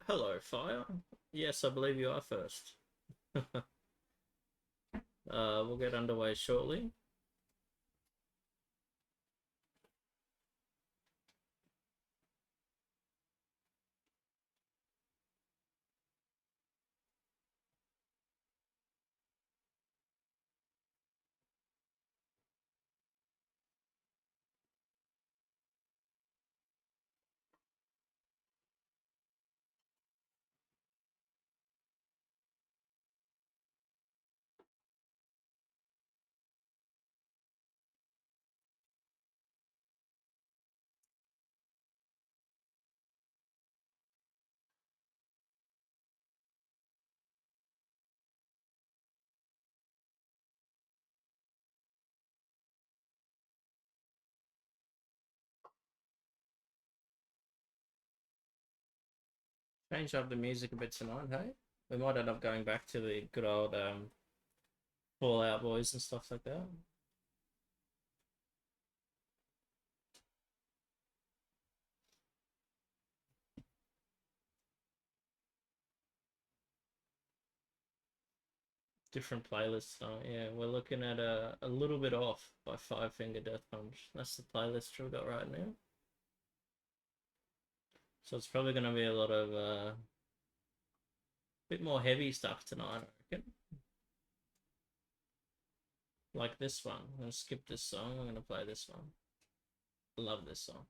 Hello, Fire. Yes, I believe you are first. We'll get underway shortly. Change up the music a bit tonight, hey? We might end up going back to the good old Fallout Boys and stuff like that. Different playlists. Yeah, we're looking at a little bit off by Five Finger Death Punch. That's the playlist we've got right now. So it's probably going to be a lot of bit more heavy stuff tonight, I reckon. Like this one. I'm going to skip this song. I'm going to play this one. I love this song.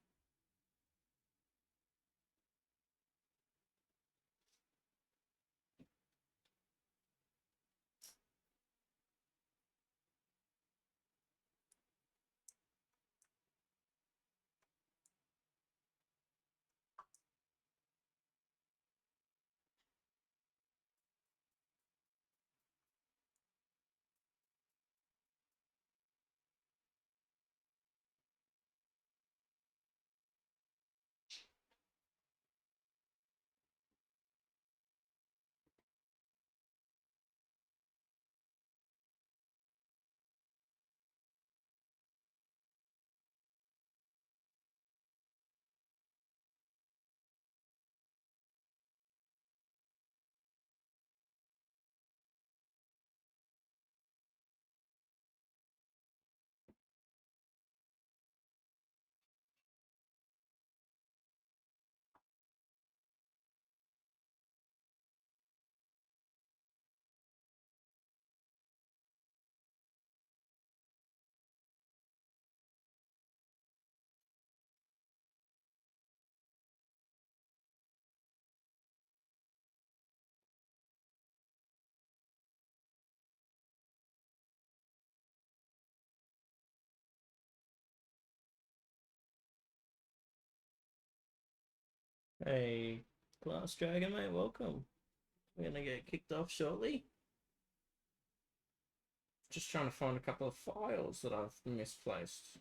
Hey, Glass Dragon, mate, welcome. We're gonna get kicked off shortly. Just trying to find a couple of files that I've misplaced.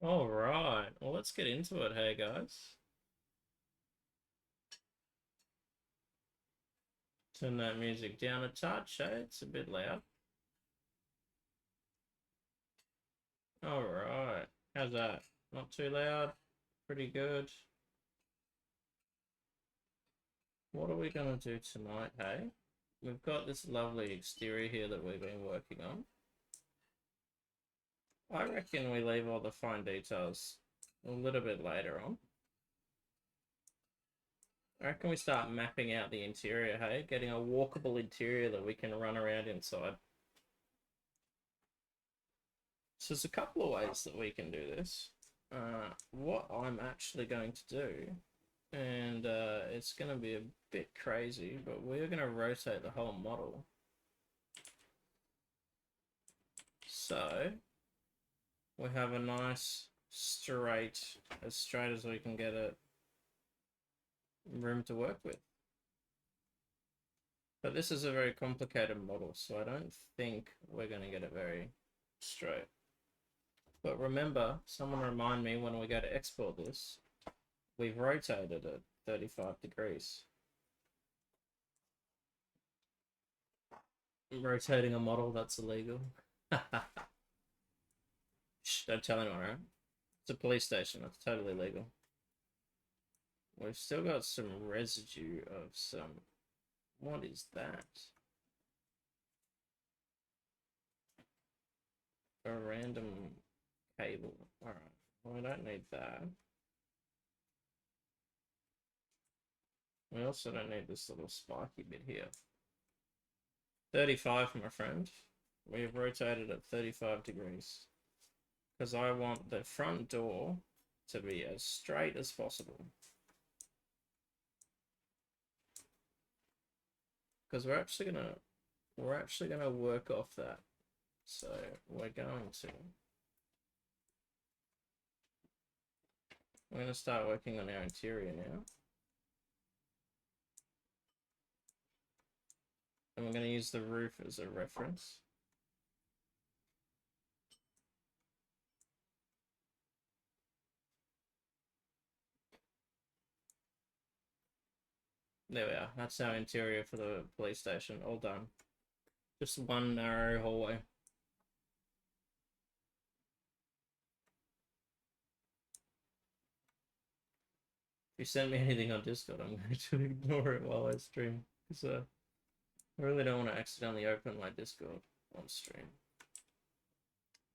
All right, well, let's get into it, hey guys. Turn that music down a touch, hey? It's a bit loud. All right, how's that? Not too loud? Pretty good. What are we gonna do tonight, hey? We've got this lovely exterior here that we've been working on. I reckon we leave all the fine details a little bit later on. I reckon we start mapping out the interior, hey? Getting a walkable interior that we can run around inside. So there's a couple of ways that we can do this. What I'm actually going to do, and it's going to be a bit crazy, but we're going to rotate the whole model. So we have a nice straight, as straight as we can get it, room to work with. But this is a very complicated model, so I don't think we're going to get it very straight. But remember, someone remind me when we go to export this, we've rotated it 35 degrees. Rotating a model, that's illegal. Shh, don't tell anyone, right? It's a police station, that's totally legal. We've still got some residue of some... What is that? A random cable. Alright, well, we don't need that. We also don't need this little spiky bit here. 35, my friend. We've rotated at 35 degrees. Because I want the front door to be as straight as possible. Because we're actually gonna work off that. So we're going to. We're gonna start working on our interior now. And we're gonna use the roof as a reference. There we are. That's our interior for the police station. All done. Just one narrow hallway. If you send me anything on Discord, I'm going to ignore it while I stream. Because I really don't want to accidentally open my Discord on stream.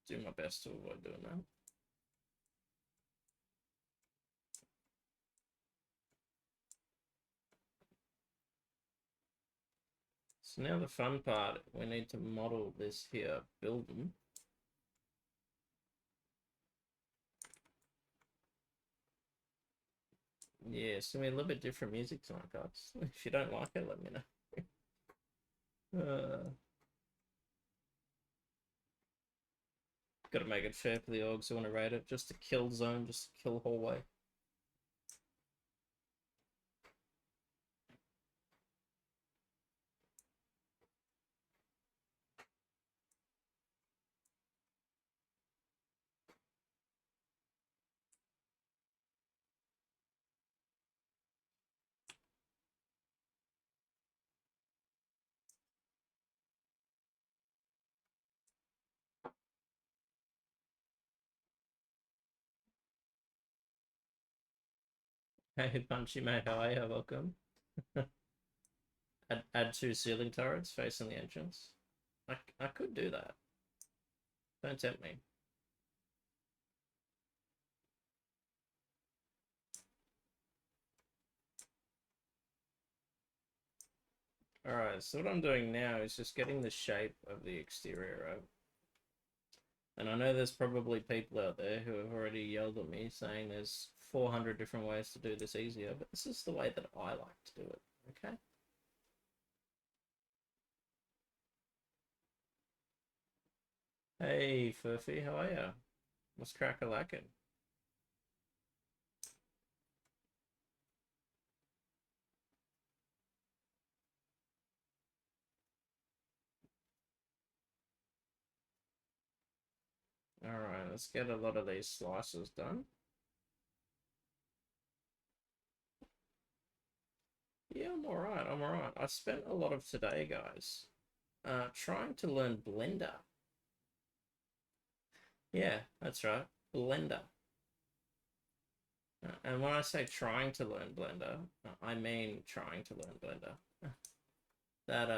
Do my best to avoid doing that. So now the fun part, we need to model this here building. Yeah, it's gonna be a little bit different music tonight, guys. If you don't like it, let me know. Gotta make it fair for the orgs who want to rate it. Just a kill zone, just a kill hallway. Hey, Punchy mate, how are you? Welcome. add 2 ceiling turrets facing the entrance. I could do that. Don't tempt me. Alright, so what I'm doing now is just getting the shape of the exterior right. And I know there's probably people out there who have already yelled at me saying there's 400 different ways to do this easier, but this is the way that I like to do it, okay? Hey, Furphy, how are ya? What's crack-a-lackin'? Alright, let's get a lot of these slices done. Yeah, I'm alright, I'm alright. I spent a lot of today, guys, trying to learn Blender. Yeah, that's right, Blender. And when I say trying to learn Blender, I mean trying to learn Blender. That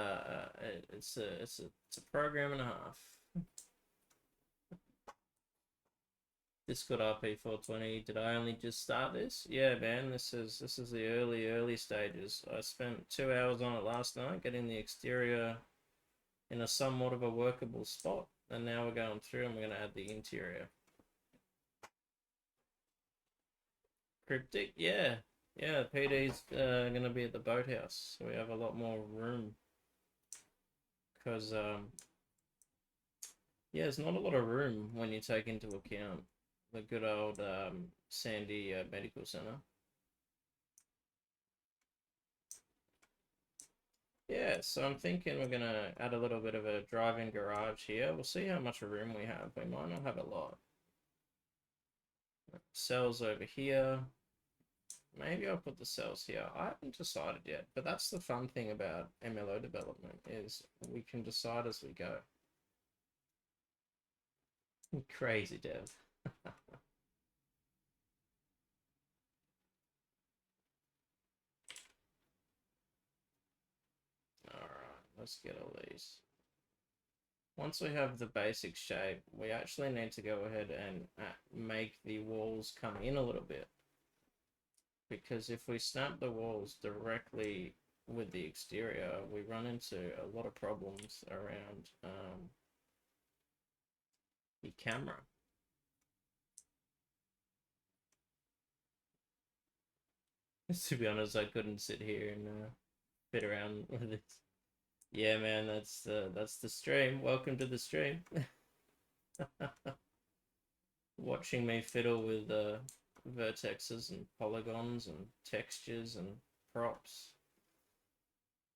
it's a program and a half. Discord RP420. Did I only just start this? Yeah, man. This is the early stages. I spent 2 hours on it last night, getting the exterior in a somewhat of a workable spot, and now we're going through and we're gonna add the interior. Cryptic, yeah, yeah. PD's gonna be at the boathouse, so we have a lot more room. Because yeah, there's not a lot of room when you take into account the good old Sandy Medical Center. Yeah, so I'm thinking we're gonna add a little bit of a drive-in garage here. We'll see how much room we have. We might not have a lot. Cells over here. Maybe I'll put the cells here. I haven't decided yet, but that's the fun thing about MLO development is we can decide as we go. Crazy dev. Alright, let's get all these. Once we have the basic shape, we actually need to go ahead and make the walls come in a little bit. Because if we snap the walls directly with the exterior, we run into a lot of problems around the camera. To be honest, I couldn't sit here and fit around with it. Yeah, man, that's the stream. Welcome to the stream. Watching me fiddle with vertexes and polygons and textures and props.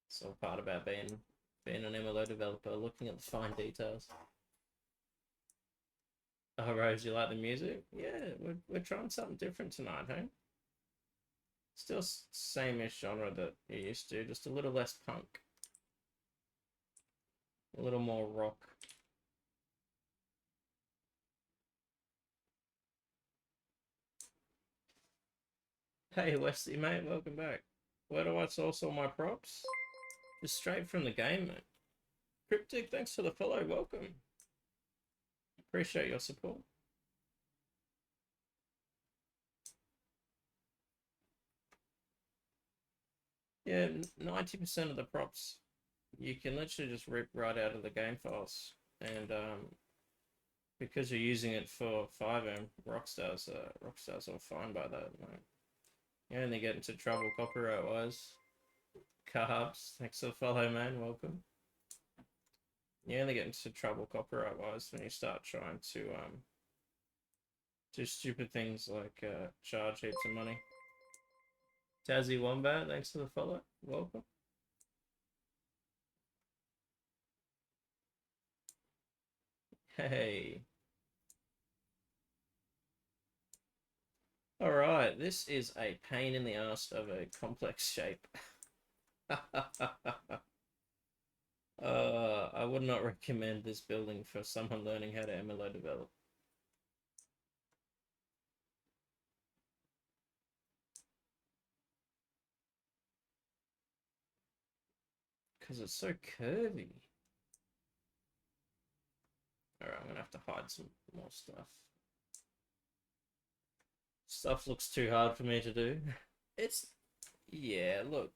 It's all part about being an MLO developer, looking at the fine details. Oh, Rose, you like the music? Yeah, we're trying something different tonight, hey? Still same-ish genre that you're used to, just a little less punk. A little more rock. Hey, Wesley, mate, welcome back. Where do I source all my props? Just straight from the game, mate. Cryptic, thanks for the follow, welcome. Appreciate your support. Yeah, 90% of the props you can literally just rip right out of the game files, and because you're using it for 5M, Rockstar's all fine by that. Like, you only get into trouble copyright wise. Carbs, thanks for the follow, man. Welcome. You only get into trouble copyright wise when you start trying to do stupid things like charge heaps of money. Tazzy Wombat, thanks for the follow. Welcome. Hey. All right, this is a pain in the ass of a complex shape. I would not recommend this building for someone learning how to MLO develop. Because it's so curvy. Alright, I'm gonna have to hide some more stuff. Stuff looks too hard for me to do. It's, yeah, look.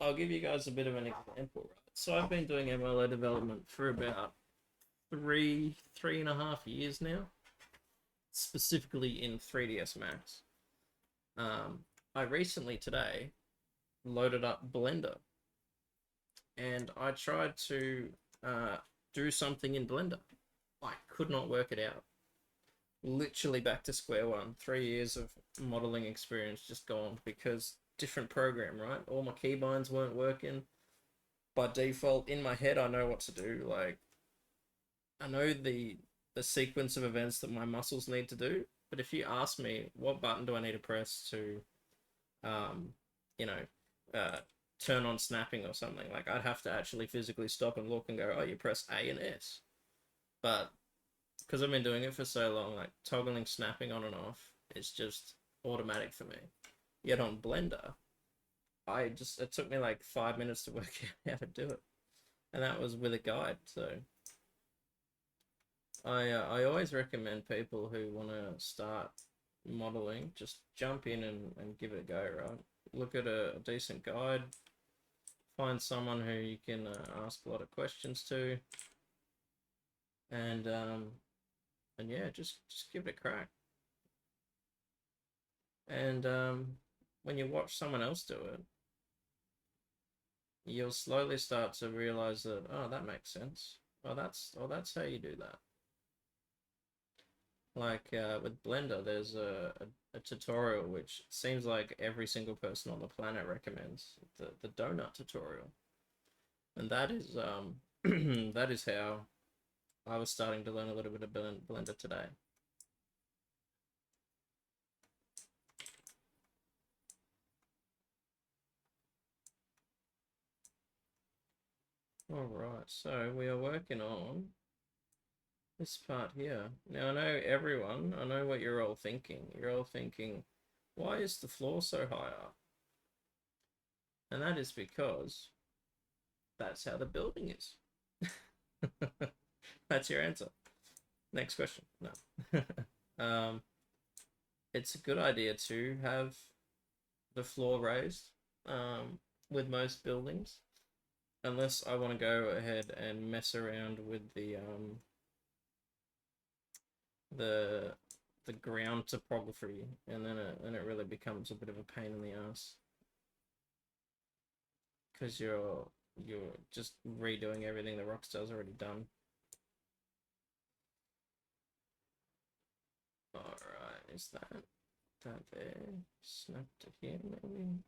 I'll give you guys a bit of an example, right? So I've been doing MLO development for about three and a half years now. Specifically in 3ds Max. I recently today loaded up Blender. And I tried to do something in Blender. I could not work it out. Literally back to square one. 3 years of modeling experience just gone because different program, right? All my keybinds weren't working. By default, in my head, I know what to do. Like, I know the sequence of events that my muscles need to do. But if you ask me what button do I need to press to, um, you know, turn on snapping or something, like I'd have to actually physically stop and look and go, oh, you press A and S. But because I've been doing it for so long, like toggling snapping on and off is just automatic for me. Yet on Blender, it took me like 5 minutes to work out how to do it, and that was with a guide. So I always recommend people who want to start modeling just jump in and give it a go. Right, look at a decent guide, find someone who you can ask a lot of questions to, and yeah, just give it a crack. And when you watch someone else do it, you'll slowly start to realize that, oh, that makes sense. That's how you do that. Like with Blender, there's a tutorial which seems like every single person on the planet recommends, the donut tutorial, and that is that is how I was starting to learn a little bit of Blender today. All right, so we are working on this part here. Now, I know what you're all thinking. You're all thinking, why is the floor so high up? And that is because that's how the building is. That's your answer. Next question. No. It's a good idea to have the floor raised with most buildings, unless I want to go ahead and mess around with the ground topography, and then it really becomes a bit of a pain in the ass because you're just redoing everything the Rockstar's already done. All right, is that there? Snapped it here, maybe.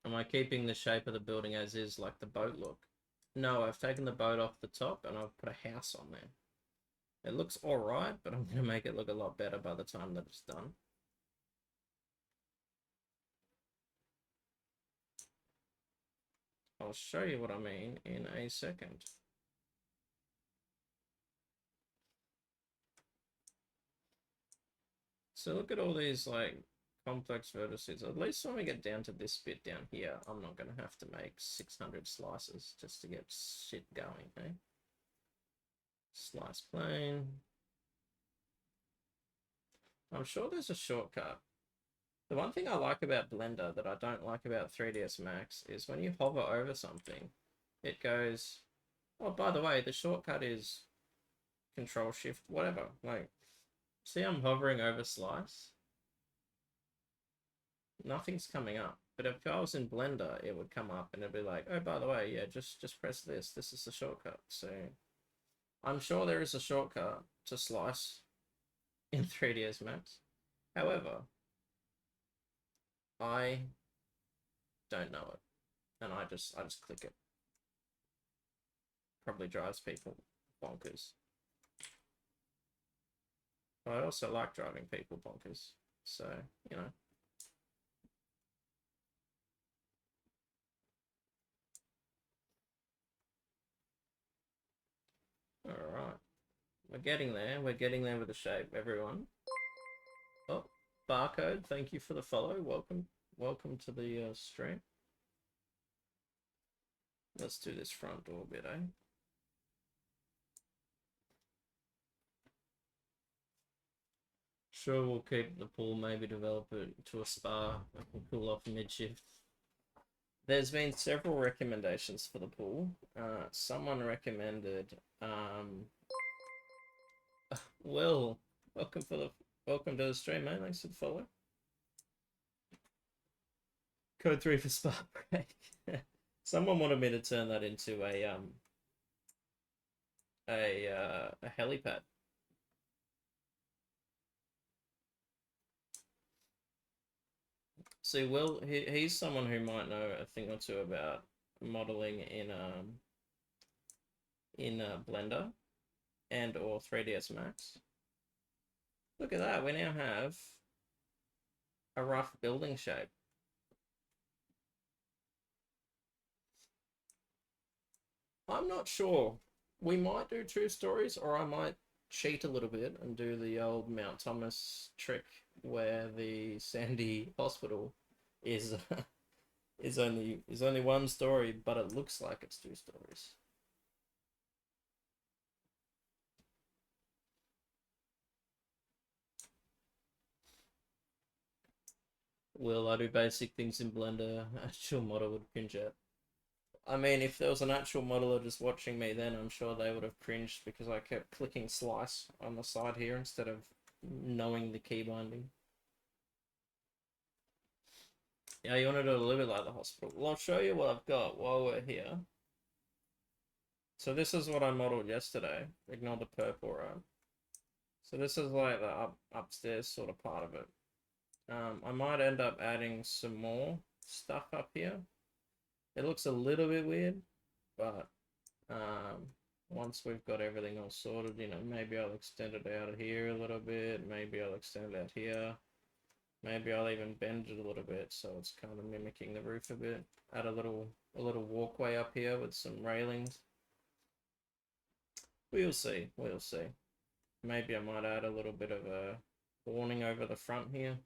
Am I keeping the shape of the building as is, like the boat look? No, I've taken the boat off the top and I've put a house on there. It looks alright, but I'm going to make it look a lot better by the time that it's done. I'll show you what I mean in a second. So look at all these like complex vertices. At least when we get down to this bit down here, I'm not going to have to make 600 slices just to get shit going, eh? Slice plane. I'm sure there's a shortcut. The one thing I like about Blender that I don't like about 3ds Max is when you hover over something, it goes, oh, by the way, the shortcut is Control Shift, whatever. Like, see, I'm hovering over slice. Nothing's coming up. But if I was in Blender, it would come up and it'd be like, oh, by the way, yeah, just press this. This is the shortcut. So I'm sure there is a shortcut to slice in 3ds Max. However, I don't know it, and I just click it. Probably drives people bonkers. I also like driving people bonkers, so you know. All right, we're getting there. We're getting there with the shape, everyone. Oh, Barcode, thank you for the follow. Welcome to the stream. Let's do this front door bit, eh? Sure, we'll keep the pool, maybe develop it to a spa. I can cool off mid-shift. There's been several recommendations for the pool. Someone recommended, Will, welcome to the stream, mate. Thanks for the follow. Code 3 for spa break. Someone wanted me to turn that into a helipad. See, Will, he's someone who might know a thing or two about modeling in Blender and or 3ds Max. Look at that, we now have a rough building shape. I'm not sure. We might do 2 stories, or I might cheat a little bit and do the old Mount Thomas trick where the Sandy Hospital is is only 1 story, but it looks like it's 2 stories. Will I do basic things in Blender? Actual model would cringe at. I mean, if there was an actual modeler just watching me, then I'm sure they would have cringed because I kept clicking slice on the side here instead of knowing the key binding. Yeah, you want to do it a little bit like the hospital. Well, I'll show you what I've got while we're here. So this is what I modeled yesterday. Ignore the purple, right? So this is like the upstairs sort of part of it. I might end up adding some more stuff up here. It looks a little bit weird, but once we've got everything all sorted, you know, maybe I'll extend it out here a little bit, maybe I'll extend it out here, maybe I'll even bend it a little bit so it's kind of mimicking the roof a bit. Add a little walkway up here with some railings. We'll see, we'll see. Maybe I might add a little bit of a awning over the front here.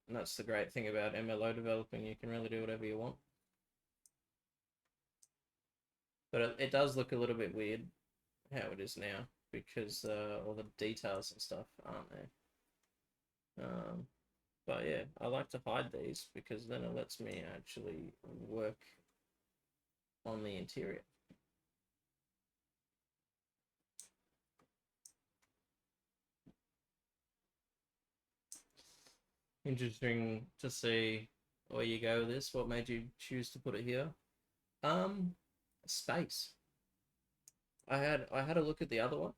And that's the great thing about MLO developing, you can really do whatever you want. But it does look a little bit weird how it is now, because all the details and stuff aren't there. But yeah, I like to hide these because then it lets me actually work on the interior. Interesting to see where you go with this. What made you choose to put it here? Space. I had a look at the other one.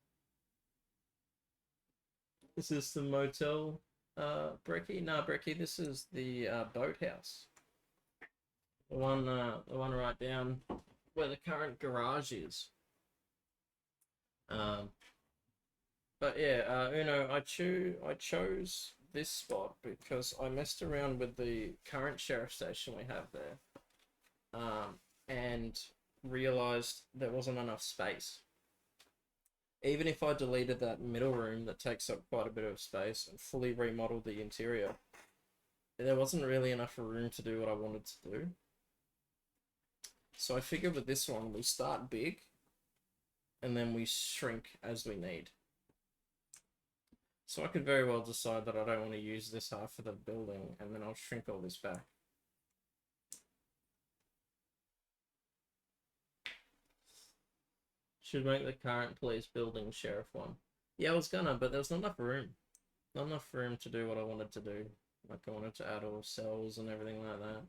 Is this the motel, Brekkie? No, Brekkie, this is the boathouse. The one right down where the current garage is. But yeah, Uno, I chose this spot because I messed around with the current sheriff station we have there, and realized there wasn't enough space. Even if I deleted that middle room that takes up quite a bit of space and fully remodeled the interior, there wasn't really enough room to do what I wanted to do. So I figured with this one, we start big and then we shrink as we need. So I could very well decide that I don't want to use this half of the building and then I'll shrink all this back. Should make the current police building sheriff one. Yeah, I was gonna, but there was not enough room. Not enough room to do what I wanted to do. Like I wanted to add all cells and everything like that.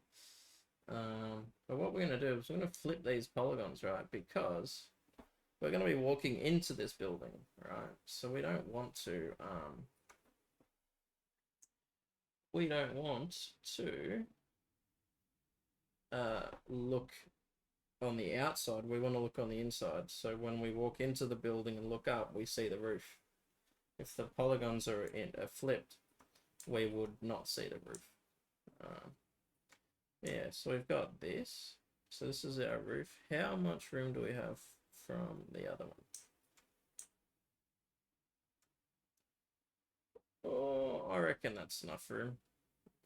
But what we're gonna do is we're gonna flip these polygons, right? Because we're gonna be walking into this building, right? So we don't want to look on the outside, we want to look on the inside. So when we walk into the building and look up, we see the roof. If the polygons are flipped, we would not see the roof. Yeah, so we've got this. So this is our roof. How much room do we have from the other one? Oh, I reckon that's enough room.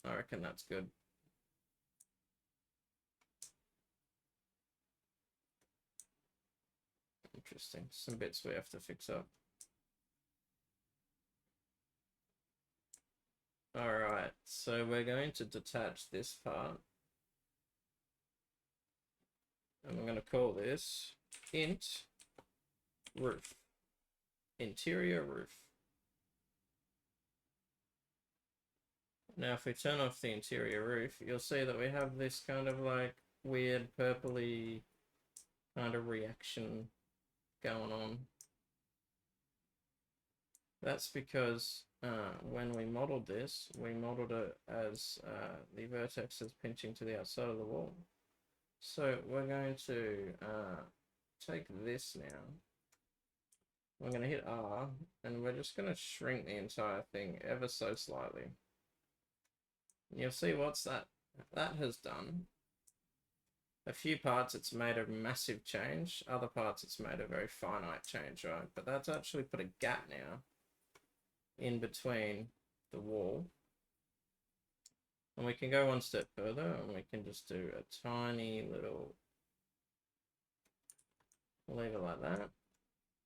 I reckon that's good. Interesting. Some bits we have to fix up. Alright, so we're going to detach this part. And we're going to call this int roof. Interior roof. Now if we turn off the interior roof, you'll see that we have this kind of like weird purpley kind of reaction going on. That's because when we modeled this, we modeled it as the vertex is pinching to the outside of the wall. So we're going to take this now. I'm going to hit R, and we're just going to shrink the entire thing ever so slightly. You'll see what's that has done. A few parts it's made a massive change, other parts it's made a very finite change, right? But that's actually put a gap now in between the wall. And we can go one step further and we can just do a tiny little, leave it like that.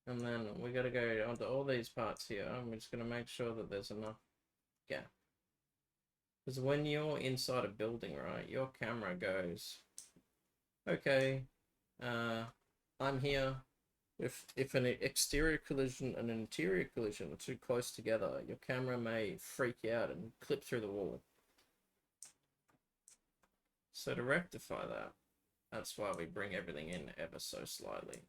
And then we got to go onto all these parts here, and we're just going to make sure that there's enough gap. Because when you're inside a building, right, your camera goes, okay, I'm here. If an exterior collision and an interior collision are too close together, your camera may freak out and clip through the wall. So to rectify that, that's why we bring everything in ever so slightly.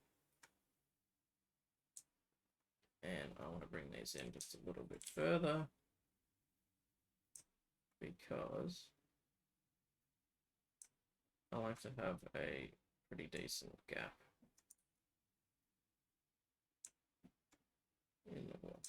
And I want to bring these in just a little bit further, because I like to have a pretty decent gap in the wall.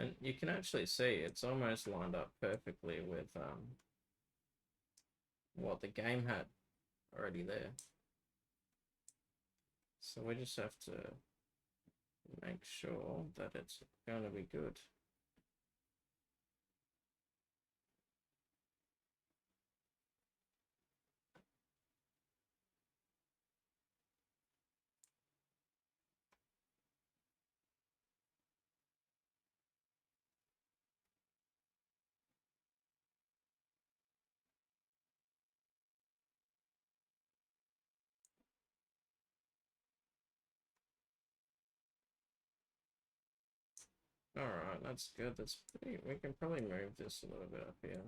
And you can actually see it's almost lined up perfectly with what the game had already there. So we just have to make sure that it's going to be good. Alright, that's good. That's pretty, we can probably move this a little bit up here.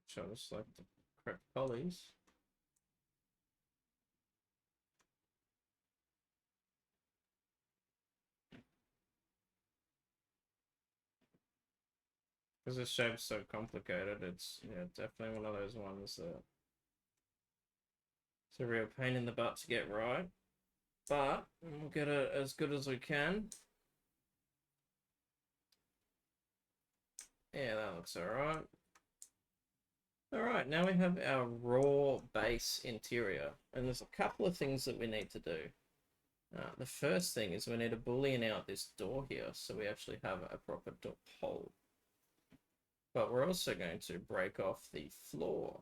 So I'll just select the correct polys. Because this shape's so complicated, it's definitely one of those ones that it's a real pain in the butt to get right. But we'll get it as good as we can. Yeah, that looks alright. Alright, now we have our raw base interior. And there's a couple of things that we need to do. The first thing is we need to boolean out this door here so we actually have a proper door hole. But we're also going to break off the floor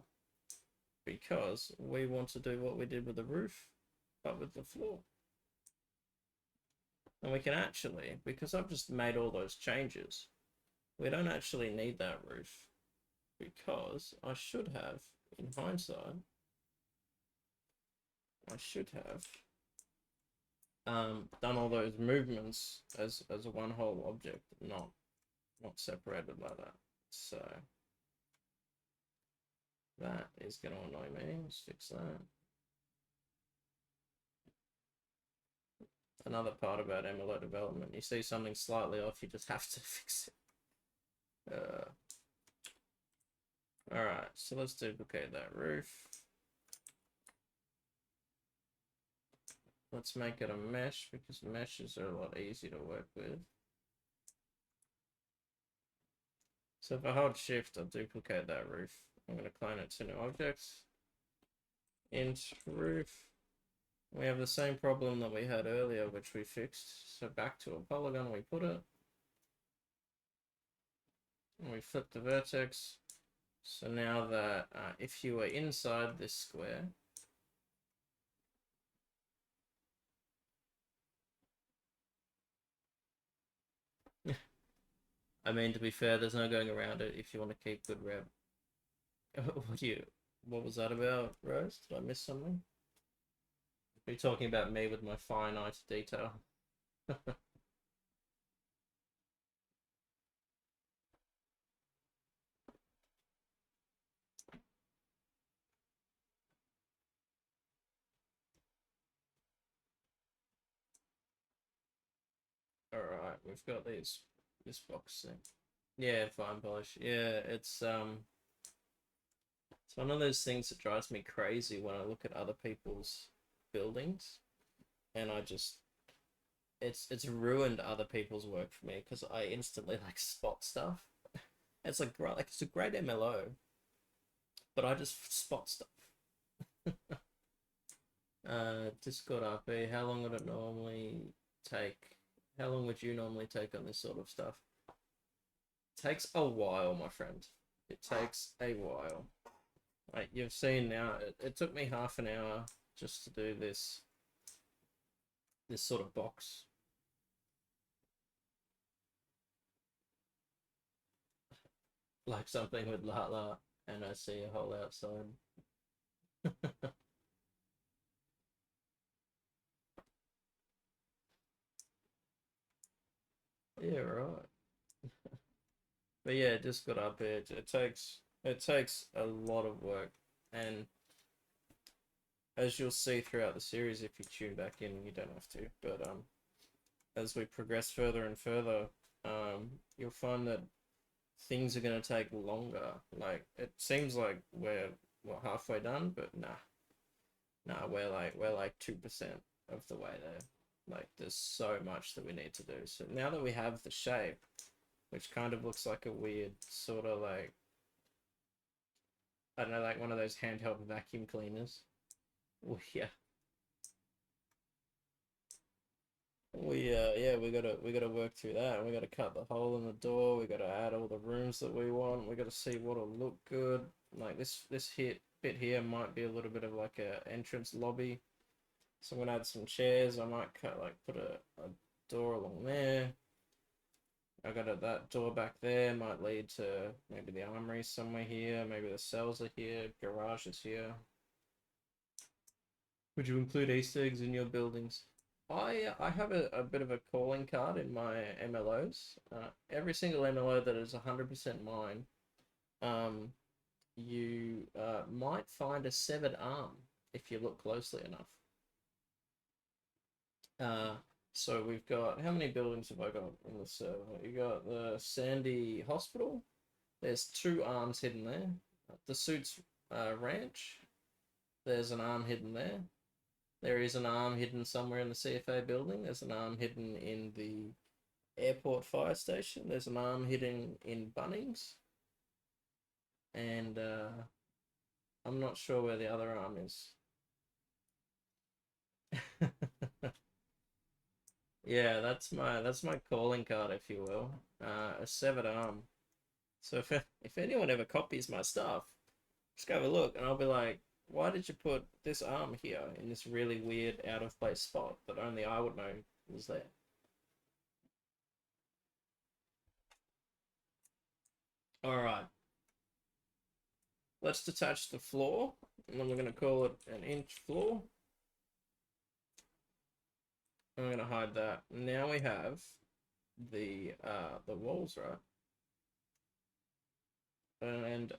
because we want to do what we did with the roof, but with the floor. And we can actually, because I've just made all those changes, we don't actually need that roof because I should have, in hindsight, I should have done all those movements as a one whole object, not separated like that. So that is going to annoy me. Let's fix that. another part about MLO development. You see something slightly off, you just have to fix it. Alright, so let's duplicate that roof. Let's make it a mesh, because meshes are a lot easier to work with. So if I hold shift, I'll duplicate that roof. I'm going to clone it to new objects. Int roof. We have the same problem that we had earlier, which we fixed. So back to a polygon, we put it. And we flip the vertex. So now that if you were inside this square, I mean, to be fair, there's no going around it if you want to keep good rev. What was that about, Rose? Did I miss something? Are you talking about me with my fine eye to detail? Alright, we've got this box thing. Yeah, fine polish. Yeah, it's one of those things that drives me crazy when I look at other people's buildings, and I just it's ruined other people's work for me because I instantly like spot stuff. It's like it's a great MLO, but I just spot stuff. Discord RP, how long would it normally take? How long would you normally take on this sort of stuff? It takes a while, my friend. It takes a while. Like you've seen now, it took me half an hour just to do this sort of box. Like something with la and I see a hole outside. Yeah, right. But yeah, just got up here. It takes a lot of work, and as you'll see throughout the series, if you tune back in, you don't have to. But as we progress further and further, you'll find that things are gonna take longer. Like it seems like we're halfway done, but nah, we're like 2% of the way there. Like there's so much that we need to do. So now that we have the shape, which kind of looks like a weird sort of like, I don't know, like one of those handheld vacuum cleaners. Well, yeah. Yeah, we gotta work through that. We gotta cut the hole in the door. We gotta add all the rooms that we want. We gotta see what'll look good. Like this bit here might be a little bit of like a entrance lobby. So I'm gonna add some chairs. I might put a door along there. I got that door back there. Might lead to maybe the armory somewhere here. Maybe the cells are here. Garage is here. Would you include Easter eggs in your buildings? I have a bit of a calling card in my MLOs. Every single MLO that is 100% mine, you might find a severed arm if you look closely enough. So we've got, how many buildings have I got in the server? You got the Sandy Hospital. There's 2 arms hidden there. The Suits Ranch. There's an arm hidden there. There is an arm hidden somewhere in the CFA building. There's an arm hidden in the airport fire station. There's an arm hidden in Bunnings. And I'm not sure where the other arm is. Yeah, that's my calling card, if you will. A severed arm. So if anyone ever copies my stuff, just go have a look, and I'll be like, why did you put this arm here in this really weird out of place spot that only I would know was there? All right. Let's detach the floor, and then we're going to call it an inch floor. I'm going to hide that. Now we have the walls, right? And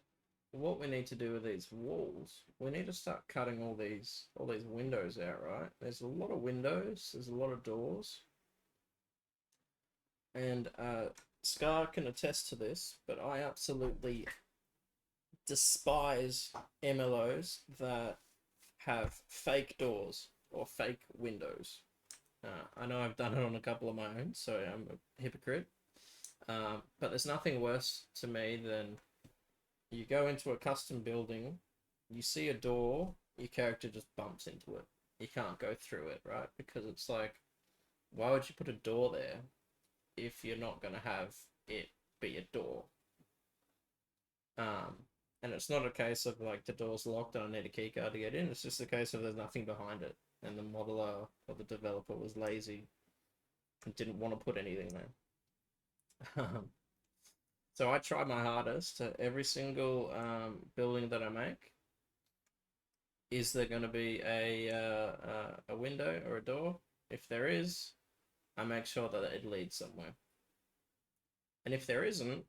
what we need to do with these walls, we need to start cutting all these windows out, right? There's a lot of windows, there's a lot of doors, and Scar can attest to this, but I absolutely despise MLOs that have fake doors or fake windows. I know I've done it on a couple of my own, so I'm a hypocrite. But there's nothing worse to me than you go into a custom building, you see a door, your character just bumps into it. You can't go through it, right? Because it's like, why would you put a door there if you're not going to have it be a door? And it's not a case of like the door's locked and I need a key card to get in. It's just a case of there's nothing behind it, and the modeler or the developer was lazy and didn't want to put anything there. So I try my hardest to every single building that I make. Is there going to be a window or a door? If there is, I make sure that it leads somewhere. And if there isn't,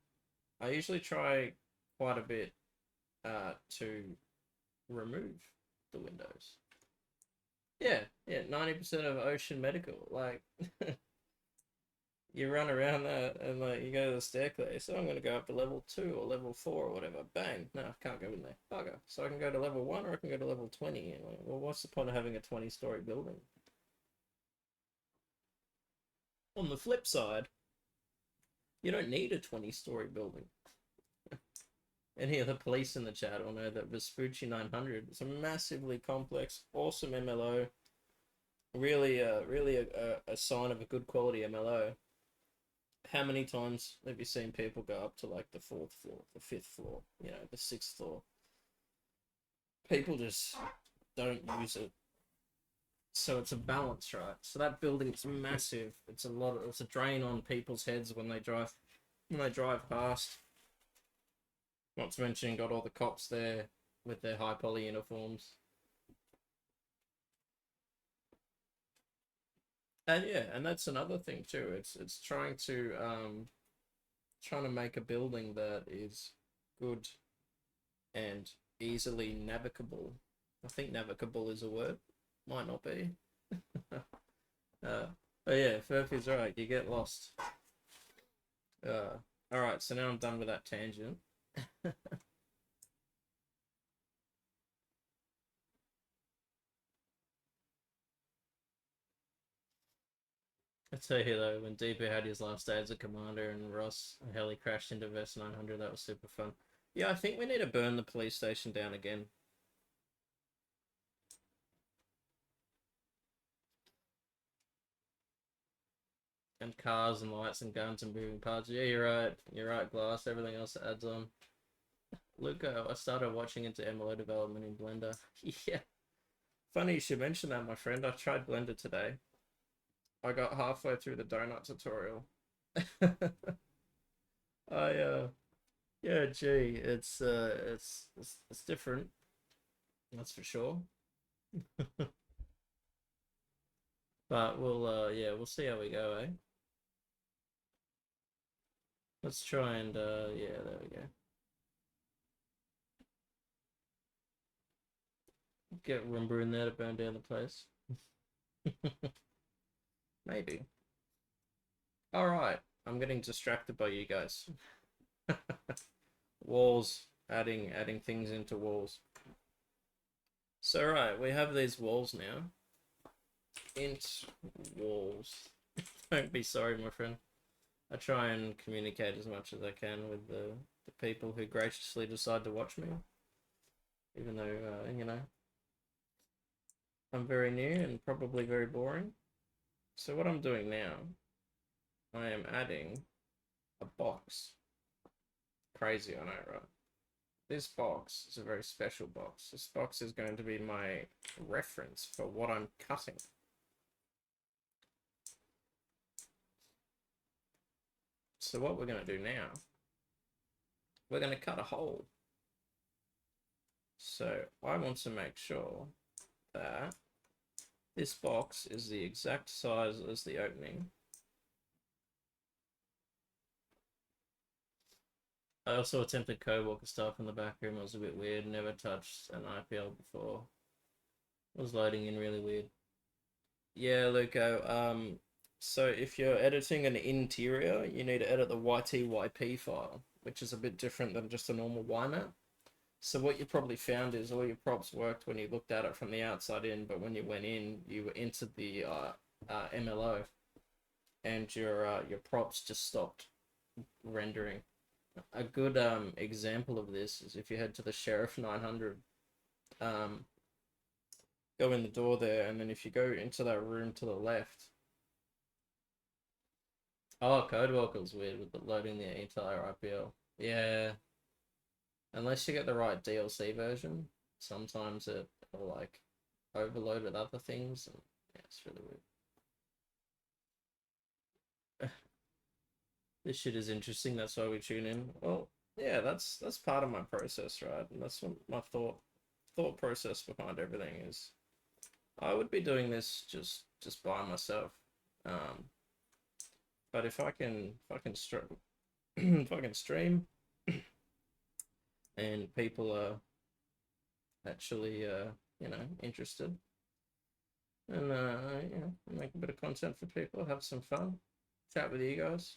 I usually try quite a bit to remove the windows. Yeah, 90% of ocean medical. Like, you run around that and like you go to the staircase. So I'm going to go up to level 2 or level 4 or whatever. Bang! No, I can't go in there. Bugger. So I can go to level 1 or I can go to level 20. And like, well, what's the point of having a 20-story building? On the flip side, you don't need a 20-story building. Any of the police in the chat will know that Vespucci 900 is a massively complex, awesome MLO. Really, really a sign of a good quality MLO. How many times have you seen people go up to like the 4th floor, the 5th floor, you know, the 6th floor? People just don't use it. So it's a balance, right? So that building's massive. It's a drain on people's heads when they drive past. Not to mention got all the cops there with their high poly uniforms. And yeah, and that's another thing too. It's trying to make a building that is good and easily navigable. I think navigable is a word. Might not be. But yeah, Furphy's right. You get lost. Alright, so now I'm done with that tangent. I tell you though, when DP had his last day as a commander and Ross and heli crashed into Vest 900, that was super fun. Yeah, I think we need to burn the police station down again. And cars and lights and guns and moving parts. Yeah, you're right. You're right, Glass. Everything else adds on. Look, I started watching into MLO development in Blender. Yeah. Funny you should mention that, my friend. I tried Blender today. I got halfway through the donut tutorial. Yeah, gee, it's different. That's for sure. But we'll see how we go, eh? Let's try and yeah, there we go. Get Roomba in there to burn down the place. Maybe. Alright, I'm getting distracted by you guys. Walls, adding things into walls. So right, we have these walls now. Int walls. Don't be sorry, my friend. I try and communicate as much as I can with the people who graciously decide to watch me. Even though, you know, I'm very new and probably very boring. So what I'm doing now, I am adding a box. Crazy, I know, right? This box is a very special box. This box is going to be my reference for what I'm cutting. So what we're going to do now, we're going to cut a hole. So I want to make sure that this box is the exact size as the opening. I also attempted Codewalker stuff in the back room. It was a bit weird. Never touched an IPL before. It was loading in really weird. Yeah, Luco. So if you're editing an interior, you need to edit the YTYP file, which is a bit different than just a normal YMAP. So what you probably found is all your props worked when you looked at it from the outside in, but when you went in, you entered the MLO, and your props just stopped rendering. A good example of this is if you head to the Sheriff 900, um, go in the door there, and then if you go into that room to the left. Oh, Codewalker's weird with the loading the entire IPL. Yeah, unless you get the right DLC version, sometimes it'll like overload with other things. And, yeah, it's really weird. This shit is interesting. That's why we tune in. Well, yeah, that's part of my process, right? And that's what my thought process behind everything is. I would be doing this just by myself. But if I can stream if I can stream and people are actually interested, and make a bit of content for people, have some fun, chat with you guys,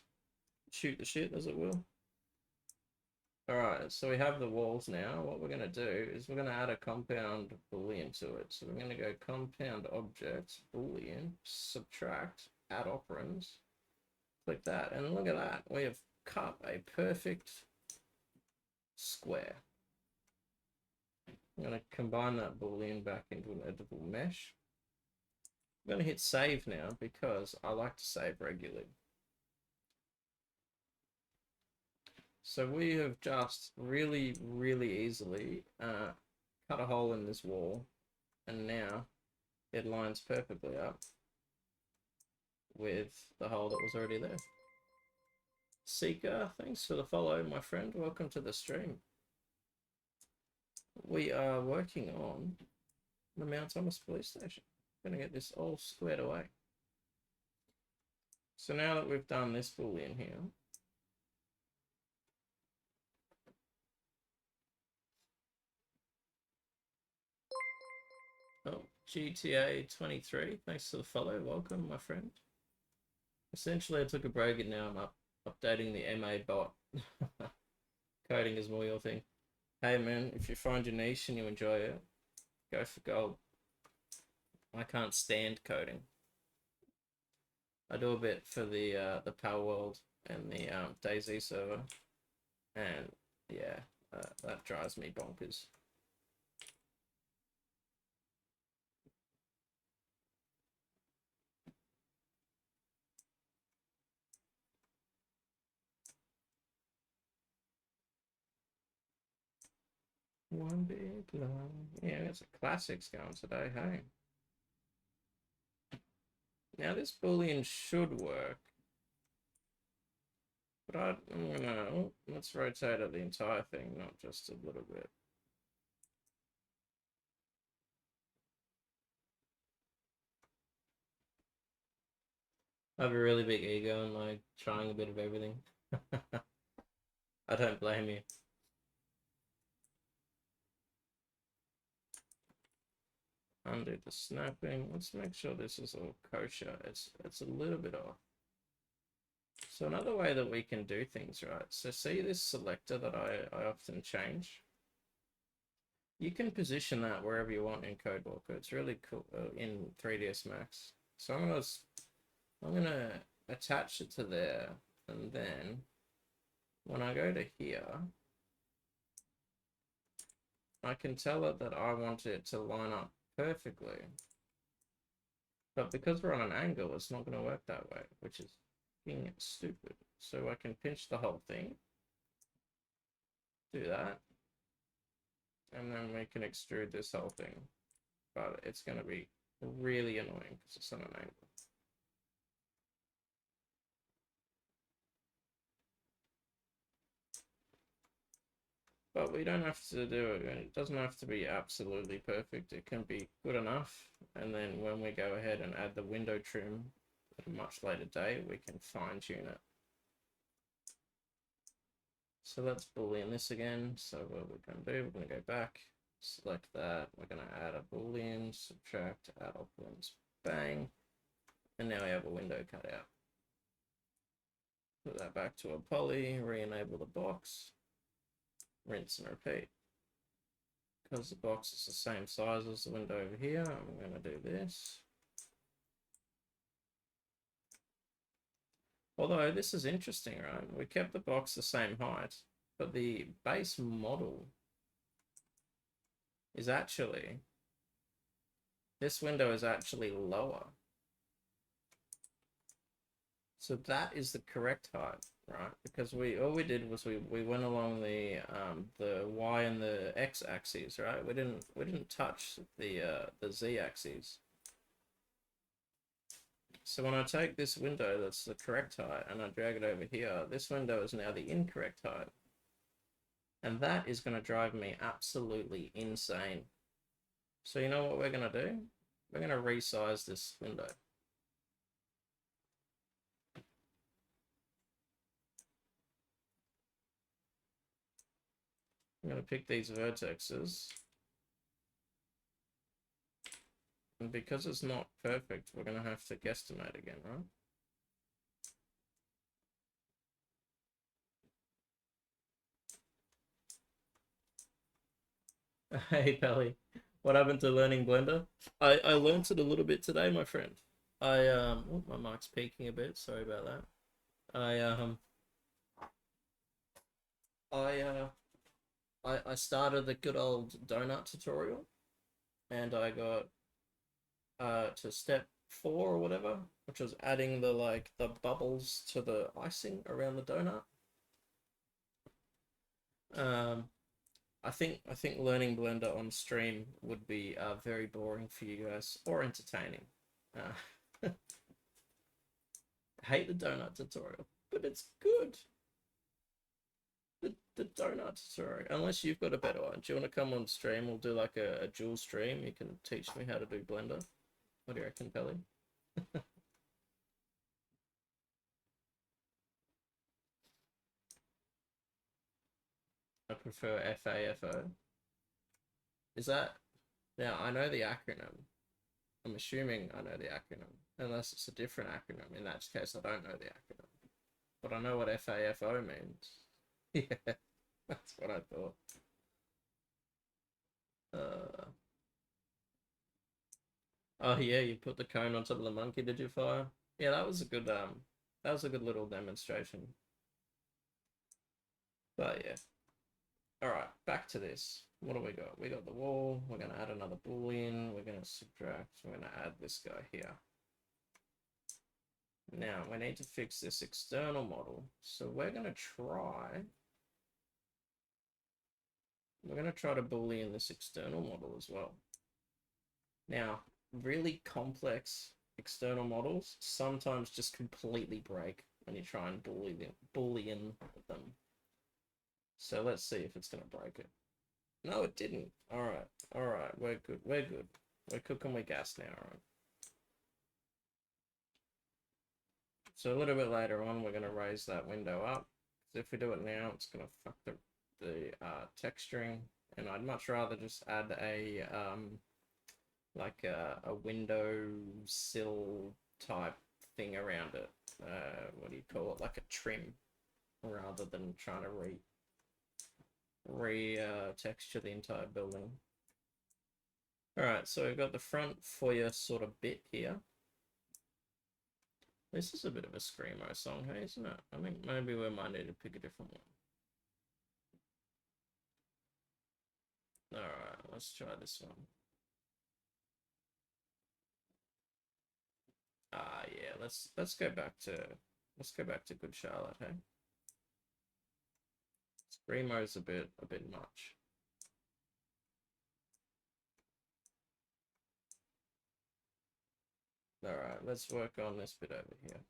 shoot the shit as it will. All right, so we have the walls now. What we're going to do is we're going to add a compound boolean to it. So we're going to go compound object boolean subtract add operands. Click that, and look at that. We have cut a perfect square. I'm going to combine that boolean back into an editable mesh. I'm going to hit save now because I like to save regularly. So we have just really, really easily cut a hole in this wall, and now it lines perfectly up with the hole that was already there. Seeker, thanks for the follow, my friend. Welcome to the stream. We are working on the Mount Thomas police station. Gonna get this all squared away. So now that we've done this boolean here, oh, GTA 23, thanks for the follow. Welcome, my friend. Essentially, I took a break and now I'm updating the MA bot. Coding is more your thing. Hey man, if you find your niche and you enjoy it, go for gold. I can't stand coding. I do a bit for the Power World and the DayZ server, and yeah, that drives me bonkers. One big love. Yeah, it's a classics going today, hey. Now this boolean should work, but I'm gonna let's rotate it the entire thing, not just a little bit. I have a really big ego and like trying a bit of everything. I don't blame you. Undo the snapping. Let's make sure this is all kosher. It's a little bit off. So another way that we can do things, right? So see this selector that I often change? You can position that wherever you want in CodeWalker. It's really cool in 3ds Max. So I'm gonna attach it to there, and then when I go to here, I can tell it that I want it to line up perfectly. But because we're on an angle, it's not going to work that way, which is being stupid. So I can pinch the whole thing, do that, and then we can extrude this whole thing. But it's going to be really annoying because it's on an angle. But we don't have to do it. It doesn't have to be absolutely perfect. It can be good enough. And then when we go ahead and add the window trim at a much later date, we can fine tune it. So let's boolean this again. So what we're going to do, we're going to go back, select that. We're going to add a boolean, subtract, add operands, bang. And now we have a window cut out. Put that back to a poly, re-enable the box, rinse and repeat. Because the box is the same size as the window over here, I'm going to do this. Although this is interesting, right? We kept the box the same height, but the base model is actually, this window is actually lower. So that is the correct height, right? Because all we did was we went along the y and the x axes, right? We didn't touch the z axes. So when I take this window that's the correct height and I drag it over here, this window is now the incorrect height. And that is going to drive me absolutely insane. So you know what we're going to do? We're going to resize this window. I'm going to pick these vertexes. And because it's not perfect, we're going to have to guesstimate again, right? Hey, Pally. What happened to learning Blender? I learned it a little bit today, my friend. Oh, my mic's peaking a bit. Sorry about that. I started the good old donut tutorial, and I got to step 4 or whatever, which was adding the bubbles to the icing around the donut. I think learning Blender on stream would be very boring for you guys, or entertaining. I hate the donut tutorial, but it's good. The donut tutorial, unless you've got a better one. Do you want to come on stream? We'll do like a dual stream. You can teach me how to do Blender. What do you reckon, Pelly? I prefer FAFO. Is that... Now, I know the acronym. I'm assuming I know the acronym. Unless it's a different acronym. In that case, I don't know the acronym. But I know what FAFO means. Yeah, that's what I thought. Oh yeah, you put the cone on top of the monkey, did you, fire? Yeah, that was a good little demonstration. But yeah. Alright, back to this. What do we got? We got the wall, we're gonna add another boolean, we're gonna subtract, we're gonna add this guy here. Now we need to fix this external model. So we're gonna try to boolean this external model as well. Now, really complex external models sometimes just completely break when you try and boolean them. So let's see if it's gonna break it. No, it didn't. All right, we're good. We're cooking with gas now. All right. So a little bit later on, we're gonna raise that window up. Because if we do it now, it's gonna fuck the texturing, and I'd much rather just add a like a window sill type thing around it. What do you call it? Like a trim, rather than trying to texture the entire building. All right, so we've got the front foyer sort of bit here. This is a bit of a screamo song, hey, isn't it? I think maybe we might need to pick a different one. All right, let's try this one. Yeah, let's go back to Good Charlotte, hey. Screamo's a bit much. All right, let's work on this bit over here.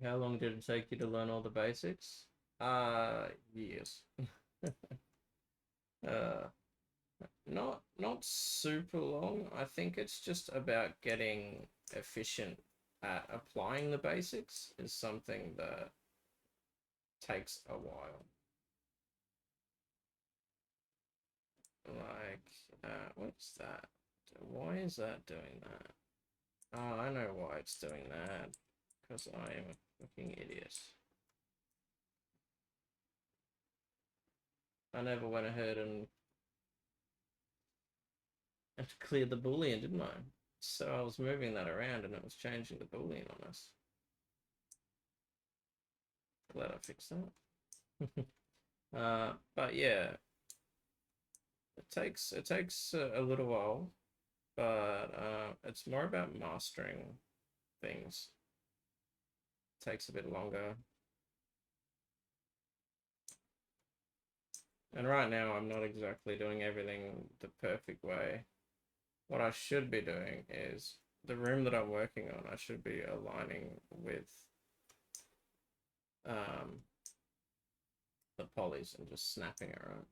How long did it take you to learn all the basics? Years. uh, not super long. I think it's just about getting efficient at applying the basics is something that takes a while. Like, what's that? Why is that doing that? Oh, I know why it's doing that. Because I am a fucking idiot. I never went ahead and cleared the boolean, didn't I? So I was moving that around and it was changing the boolean on us. Glad I fixed that. But yeah, it takes a little while, but it's more about mastering things. It takes a bit longer. And right now, I'm not exactly doing everything the perfect way. What I should be doing is the room that I'm working on, I should be aligning with the polys and just snapping it right.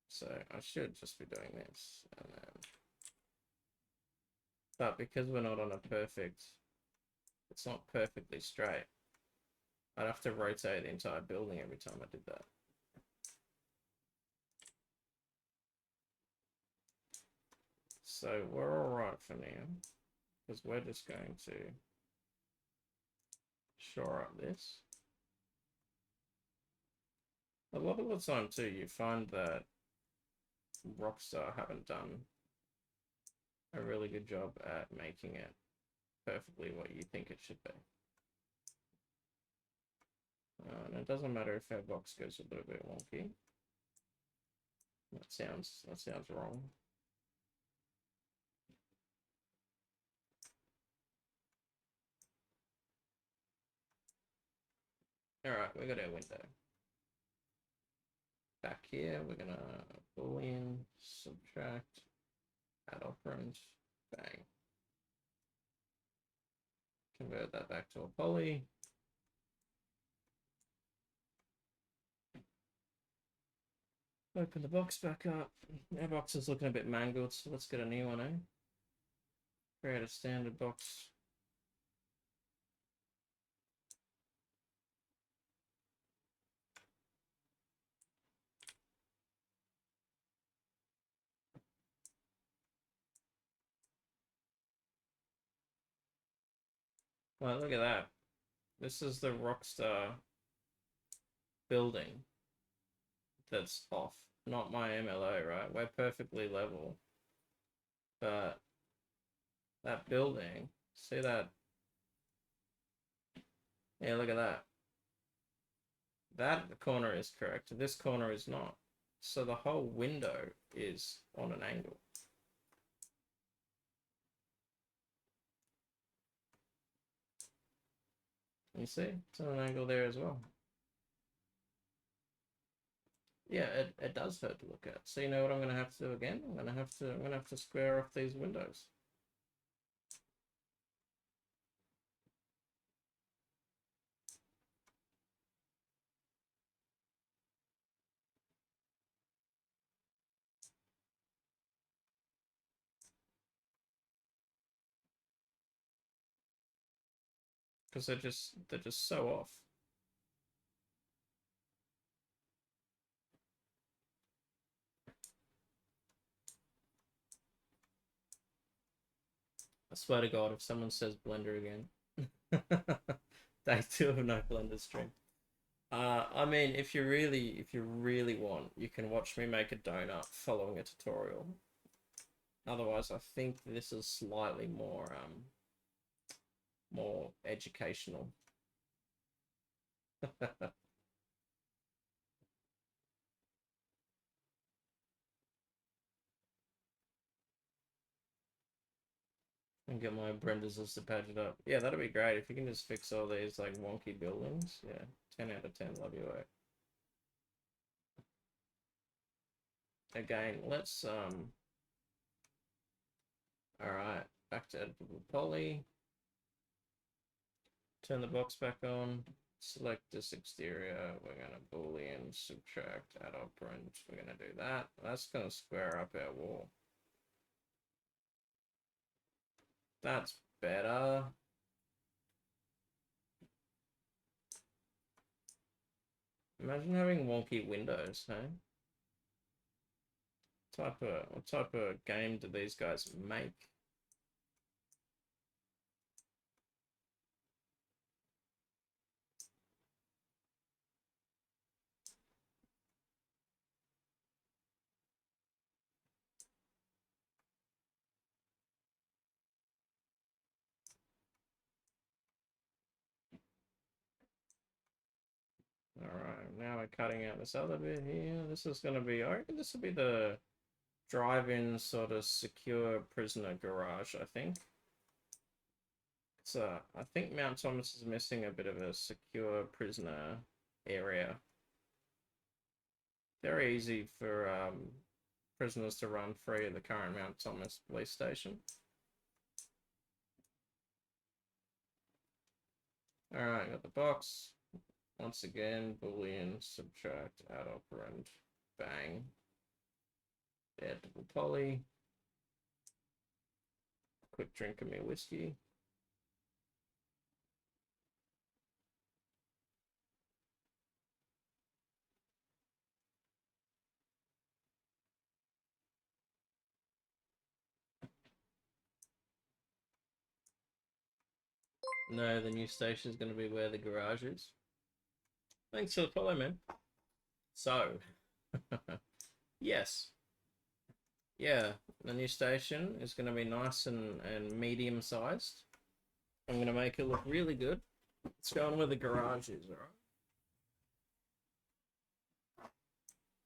So I should just be doing this. And then... But because we're not on a perfect, it's not perfectly straight, I'd have to rotate the entire building every time I did that. So we're all right for now, because we're just going to shore up this. A lot of the time too, you find that Rockstar haven't done a really good job at making it perfectly what you think it should be. And it doesn't matter if our box goes a little bit wonky. That sounds wrong. All right, we got our window. Back here, we're gonna boolean, subtract, add operand, bang. Convert that back to a poly. Open the box back up. Our box is looking a bit mangled, so let's get a new one, eh? Create a standard box. Well, look at that. This is the Rockstar building that's off, not my MLO, right? We're perfectly level. But that building, see that? Yeah, look at that. That corner is correct. This corner is not. So the whole window is on an angle. You see? It's on an angle there as well. Yeah, it does hurt to look at. So you know what I'm gonna have to do again? I'm gonna have to square off these windows. Because they're just so off. I swear to God, if someone says Blender again, they do have no Blender stream. I mean, if you really want, you can watch me make a donut following a tutorial. Otherwise, I think this is slightly more more educational. And get my apprentices to patch it up. Yeah, that'd be great if you can just fix all these like wonky buildings. Yeah, 10 out of 10. Love your work. Again, let's all right, back to editable poly. turn the box back on. Select this exterior. We're going to boolean subtract add operand. We're going to do that. That's going to square up our wall. That's better. Imagine having wonky windows, hey? What type of game do these guys make? Alright, now we're cutting out this other bit here. This is going to be, I reckon this will be the drive-in sort of secure prisoner garage, I think. So I think Mount Thomas is missing a bit of a secure prisoner area. Very easy for prisoners to run free at the current Mount Thomas police station. Alright, got the box. Once again, boolean subtract add operand. Bang. There, double poly. Quick drink of me whiskey. No, the new station is going to be where the garage is. Thanks for the follow, man. So, yes. Yeah, the new station is going to be nice and medium sized. I'm going to make it look really good. Let's go on where the garage is, alright?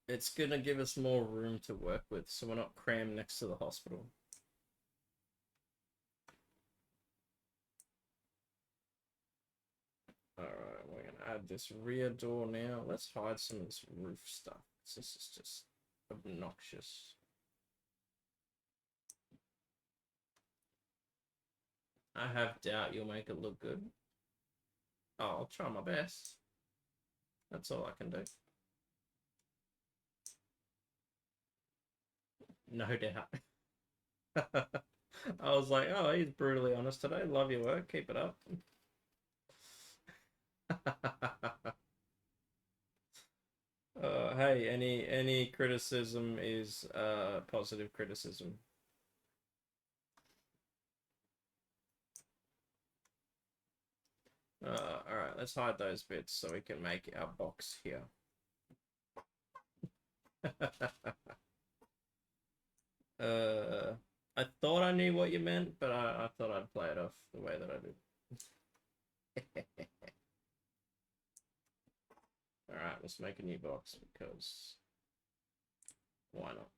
It's going to give us more room to work with, so we're not crammed next to the hospital. Alright, we're going to add this rear door now. Let's hide some of this roof stuff. This is just obnoxious. I have doubt you'll make it look good. Oh, I'll try my best. That's all I can do. No doubt. I was like, oh, he's brutally honest today. Love your work. Keep it up. Hey, any criticism is positive criticism. Alright, let's hide those bits so we can make our box here. I thought I knew what you meant, but I thought I'd play it off the way that I did. Alright, let's make a new box because why not?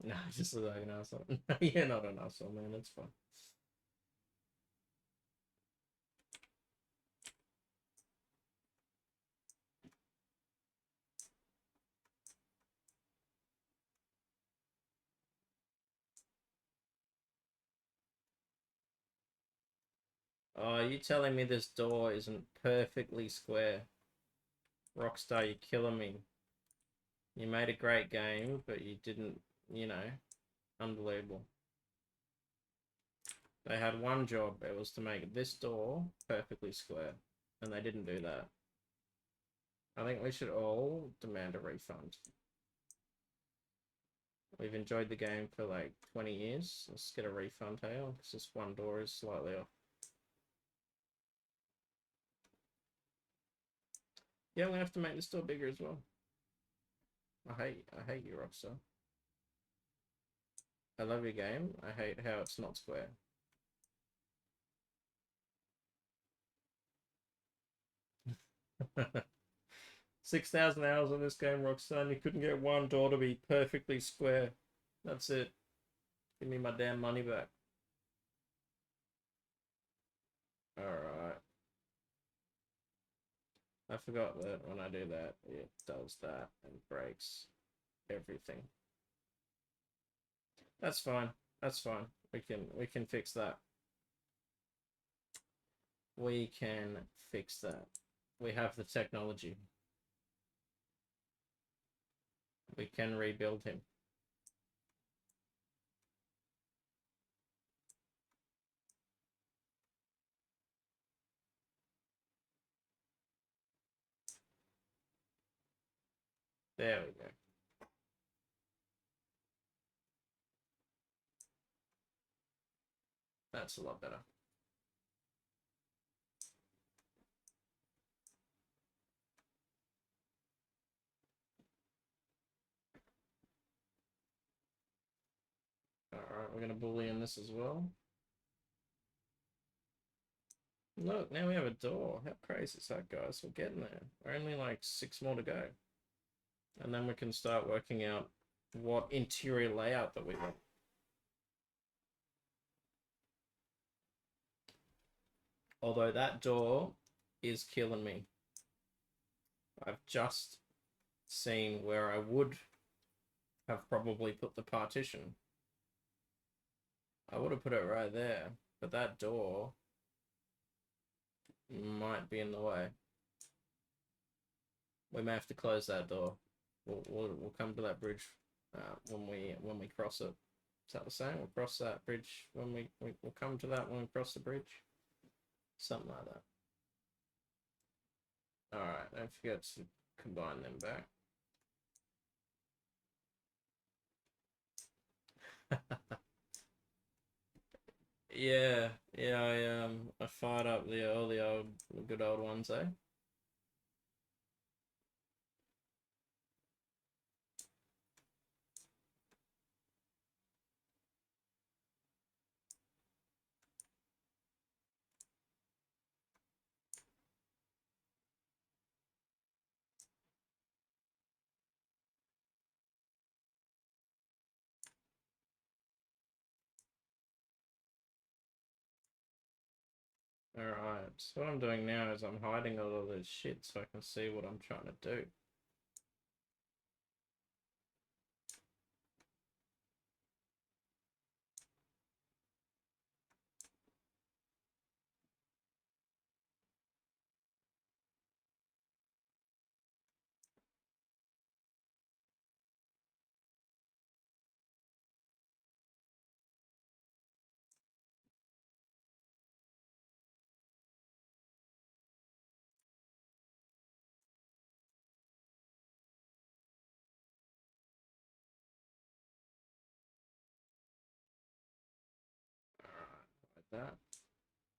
No, just like an asshole. You're not an asshole, man. It's fine. Oh, are you telling me this door isn't perfectly square? Rockstar, you're killing me. You made a great game, but you didn't, you know, unbelievable. They had one job, it was to make this door perfectly square, and they didn't do that. I think we should all demand a refund. We've enjoyed the game for like 20 years. Let's get a refund, hey, because this one door is slightly off. Yeah, I'm gonna have to make this door bigger as well. I hate you, Rockstar. I love your game. I hate how it's not square. $6,000 hours on this game, Rockstar, and you couldn't get one door to be perfectly square. That's it. Give me my damn money back. Alright. I forgot that when I do that, it does that and breaks everything. That's fine. That's fine. We can fix that. We can fix that. We have the technology. We can rebuild him. There we go. That's a lot better. Alright, we're gonna boolean this as well. Look, now we have a door. How crazy is that, guys? We're getting there. We're only like 6 more to go. And then we can start working out what interior layout that we want. Although that door is killing me. I've just seen where I would have probably put the partition. I would have put it right there, but that door might be in the way. We may have to close that door. We'll come to that bridge when we cross it. Is that the same? We'll cross that bridge when we'll come to that when we cross the bridge. Something like that. All right, don't forget to combine them back. Yeah, I fired up all the old good old ones, eh? Alright, so what I'm doing now is I'm hiding all of this shit so I can see what I'm trying to do. Alright, like that.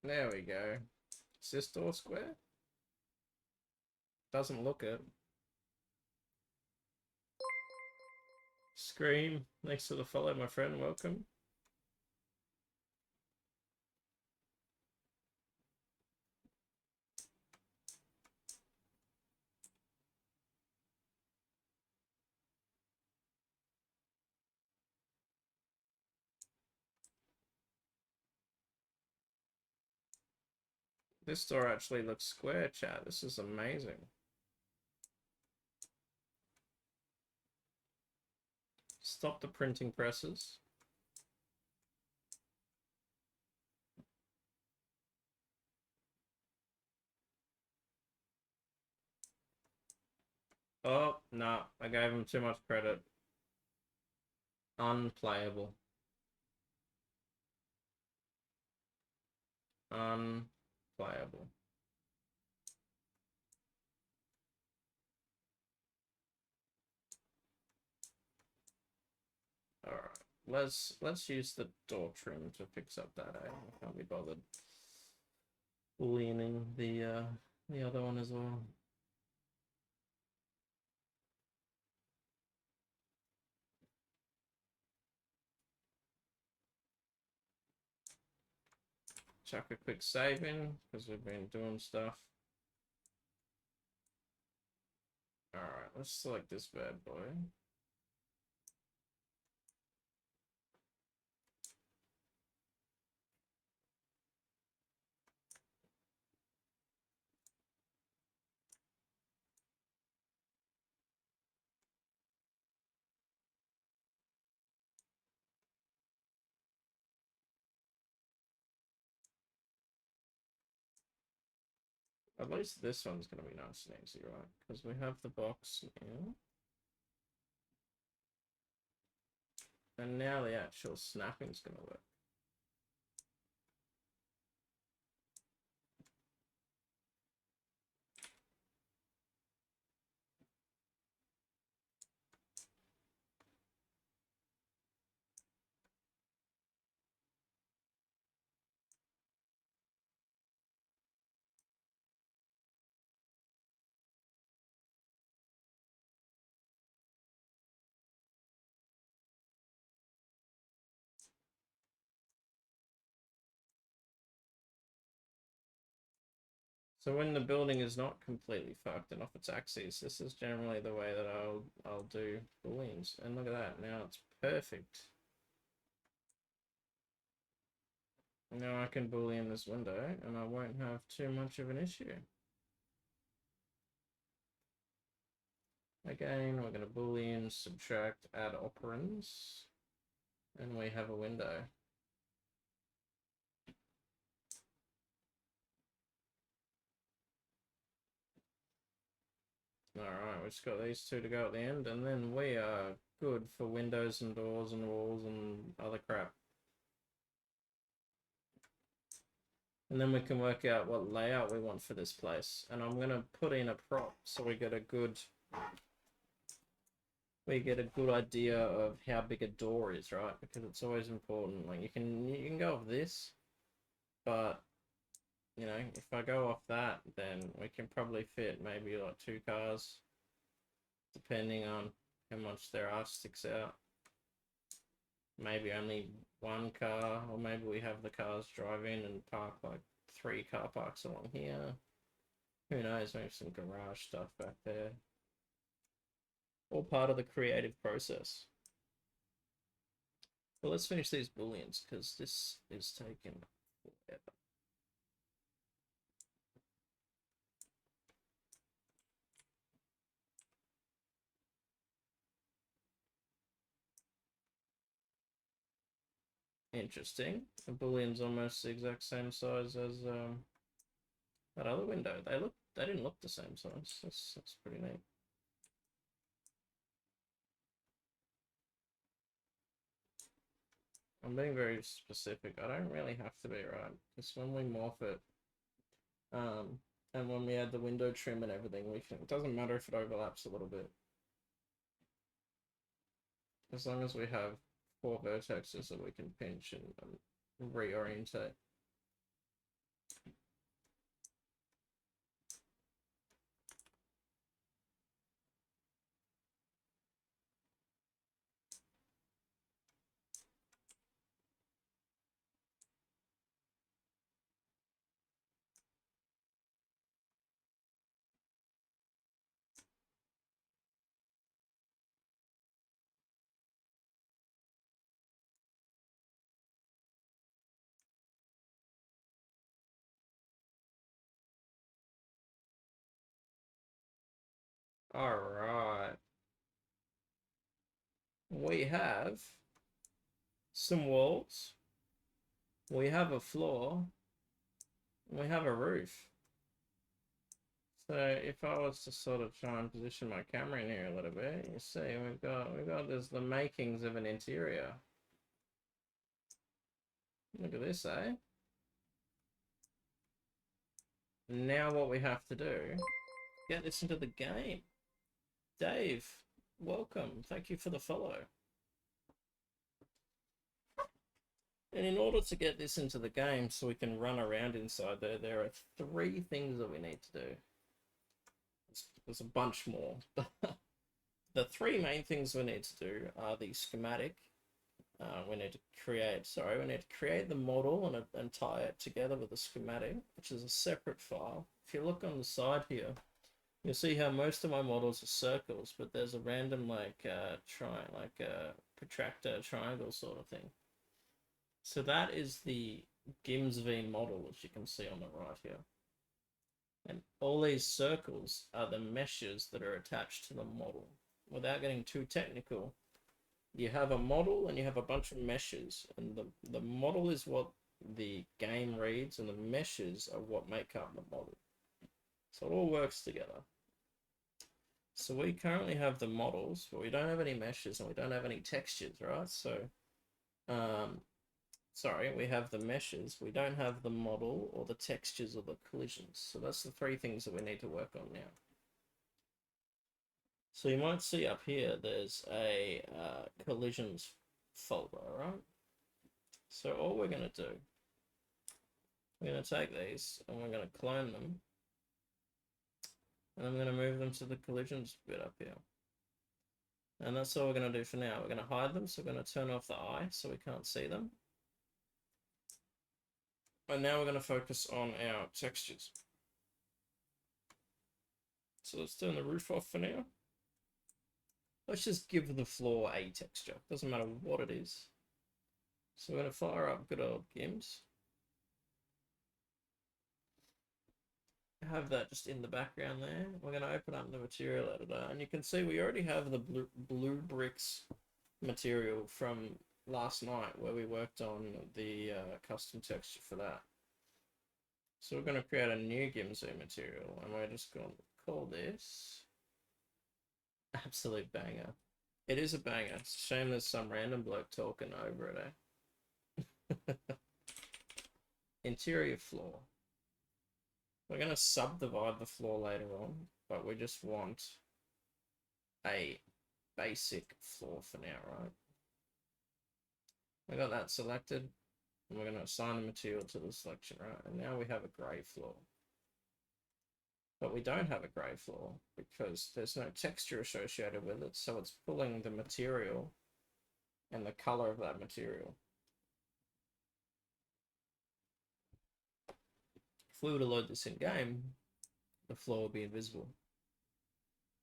There we go. Is this door square? Doesn't look it. Scream, thanks for the follow, my friend, welcome. This door actually looks square, chat. This is amazing. Stop the printing presses. Oh, no, I gave him too much credit. Unplayable. Unplayable. Alright, let's use the door trim to fix up that, eh? I can't be bothered leaning the other one as well. Chuck a quick save in because we've been doing stuff. Alright, let's select this bad boy. At least this one's going to be nice and easy, right? Because we have the box now. And now the actual snapping's going to work. So when the building is not completely fucked and off its axis, this is generally the way that I'll do booleans. And look at that, now it's perfect. Now I can boolean this window and I won't have too much of an issue. Again, we're going to boolean, subtract, add operands, and we have a window. Alright, we've just got these two to go at the end, and then we are good for windows and doors and walls and other crap. And then we can work out what layout we want for this place. And I'm going to put in a prop so we get a good idea of how big a door is, right? Because it's always important. Like you can go off this, but you know, if I go off that, then we can probably fit maybe like 2 cars, depending on how much there are sticks out. Maybe only 1 car, or maybe we have the cars drive in and park like 3 car parks along here. Who knows, maybe some garage stuff back there. All part of the creative process. But let's finish these booleans, because this is taking forever. Interesting. The boolean's almost the exact same size as that other window. They didn't look the same size. That's pretty neat. I'm being very specific. I don't really have to be, right? Because when we morph it, and when we add the window trim and everything, it doesn't matter if it overlaps a little bit. As long as we have 4 vertexes that we can pinch and reorientate. All right. We have some walls. We have a floor. We have a roof. So if I was to sort of try and position my camera in here a little bit, you see we've got there's the makings of an interior. Look at this, eh? Now what we have to do, get this into the game. Dave, welcome. Thank you for the follow. And in order to get this into the game so we can run around inside there are 3 things that we need to do. There's a bunch more. The 3 main things we need to do are the schematic. We need to create the model and tie it together with the schematic, which is a separate file. If you look on the side here, you'll see how most of my models are circles, but there's a random protractor triangle sort of thing. So that is the GIMSV model, which you can see on the right here. And all these circles are the meshes that are attached to the model. Without getting too technical, you have a model and you have a bunch of meshes, and the model is what the game reads, and the meshes are what make up the model. So it all works together. So we currently have the models, but we don't have any meshes and we don't have any textures, right? So, sorry, we have the meshes. We don't have the model or the textures or the collisions. So that's the three things that we need to work on now. So you might see up here, there's a collisions folder, right? So all we're going to do, we're going to take these and we're going to clone them. And I'm going to move them to the collisions bit up here. And that's all we're going to do for now. We're going to hide them, so we're going to turn off the eye so we can't see them. And now we're going to focus on our textures. So let's turn the roof off for now. Let's just give the floor a texture. Doesn't matter what it is. So we're going to fire up good old GIMS. Have that just in the background there. We're going to open up the material editor, and you can see we already have the blue bricks material from last night where we worked on the custom texture for that. So we're going to create a new GIMS material, and we're just going to call this absolute banger. It is a banger. It's a shame there's some random bloke talking over it, eh? Interior floor. We're going to subdivide the floor later on, but we just want a basic floor for now, right? We got that selected, and we're going to assign the material to the selection, right? And now we have a grey floor. But we don't have a grey floor because there's no texture associated with it, so it's pulling the material and the color of that material. If we were to load this in game, the floor would be invisible.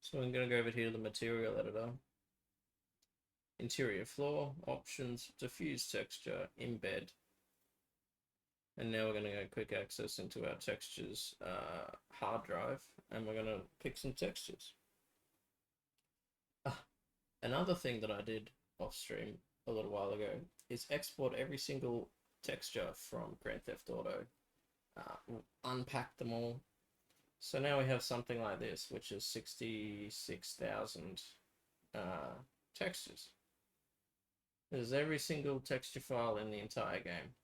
So I'm going to go over here to the material editor, interior floor, options, diffuse texture, embed. And now we're going to go quick access into our textures hard drive, and we're going to pick some textures. Another thing that I did off stream a little while ago is export every single texture from Grand Theft Auto, unpack them all. So now we have something like this, which is 66,000 textures. There's every single texture file in the entire game.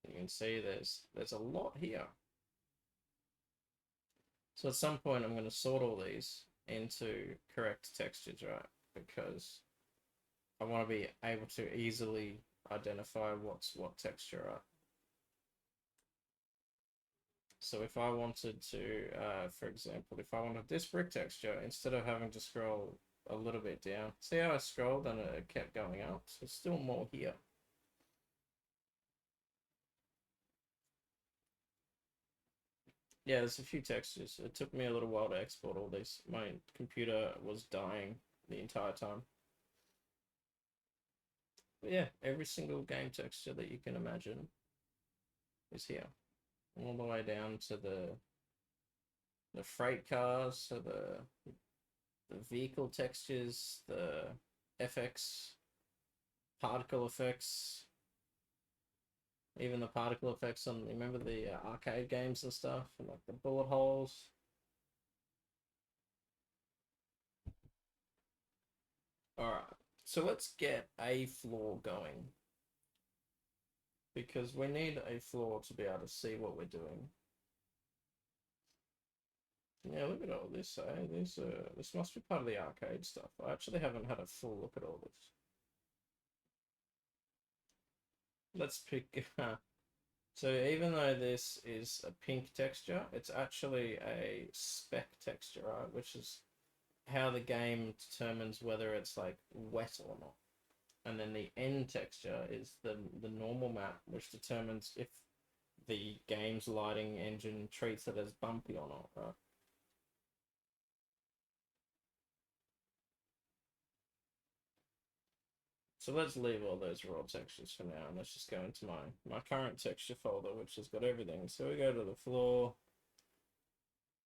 You can see there's a lot here. So at some point I'm going to sort all these into correct textures, right? Because I want to be able to easily identify what's what texture, right? So if I wanted to, for example, if I wanted this brick texture, instead of having to scroll a little bit down, see how I scrolled and it kept going up? So it's still more here. Yeah, there's a few textures. It took me a little while to export all these. My computer was dying the entire time. But yeah, every single game texture that you can imagine is here. All the way down to the freight cars, so the vehicle textures, the FX, particle effects, even the particle effects on, remember the arcade games and stuff, and like the bullet holes. Alright, so let's get a floor going, because we need a floor to be able to see what we're doing. Yeah, look at all this, eh? This must be part of the arcade stuff. I actually haven't had a full look at all this. Let's pick... So even though this is a pink texture, it's actually a spec texture, right? Which is how the game determines whether it's like wet or not. And then the end texture is the normal map, which determines if the game's lighting engine treats it as bumpy or not, right? So let's leave all those raw textures for now, and let's just go into my current texture folder, which has got everything. So we go to the floor,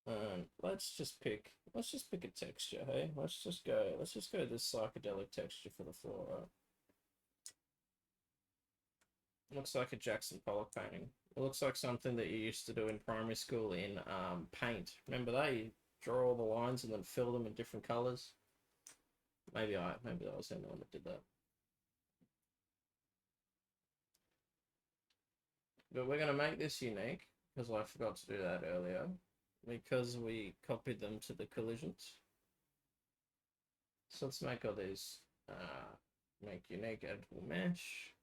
and let's just pick a texture, hey? Let's just go this psychedelic texture for the floor, right? Looks like a Jackson Pollock painting. It looks like something that you used to do in primary school in paint. Remember that? You draw all the lines and then fill them in different colors. Maybe I was the only one that did that. But we're going to make this unique because I forgot to do that earlier because we copied them to the collisions. So let's make all these make unique editable mesh.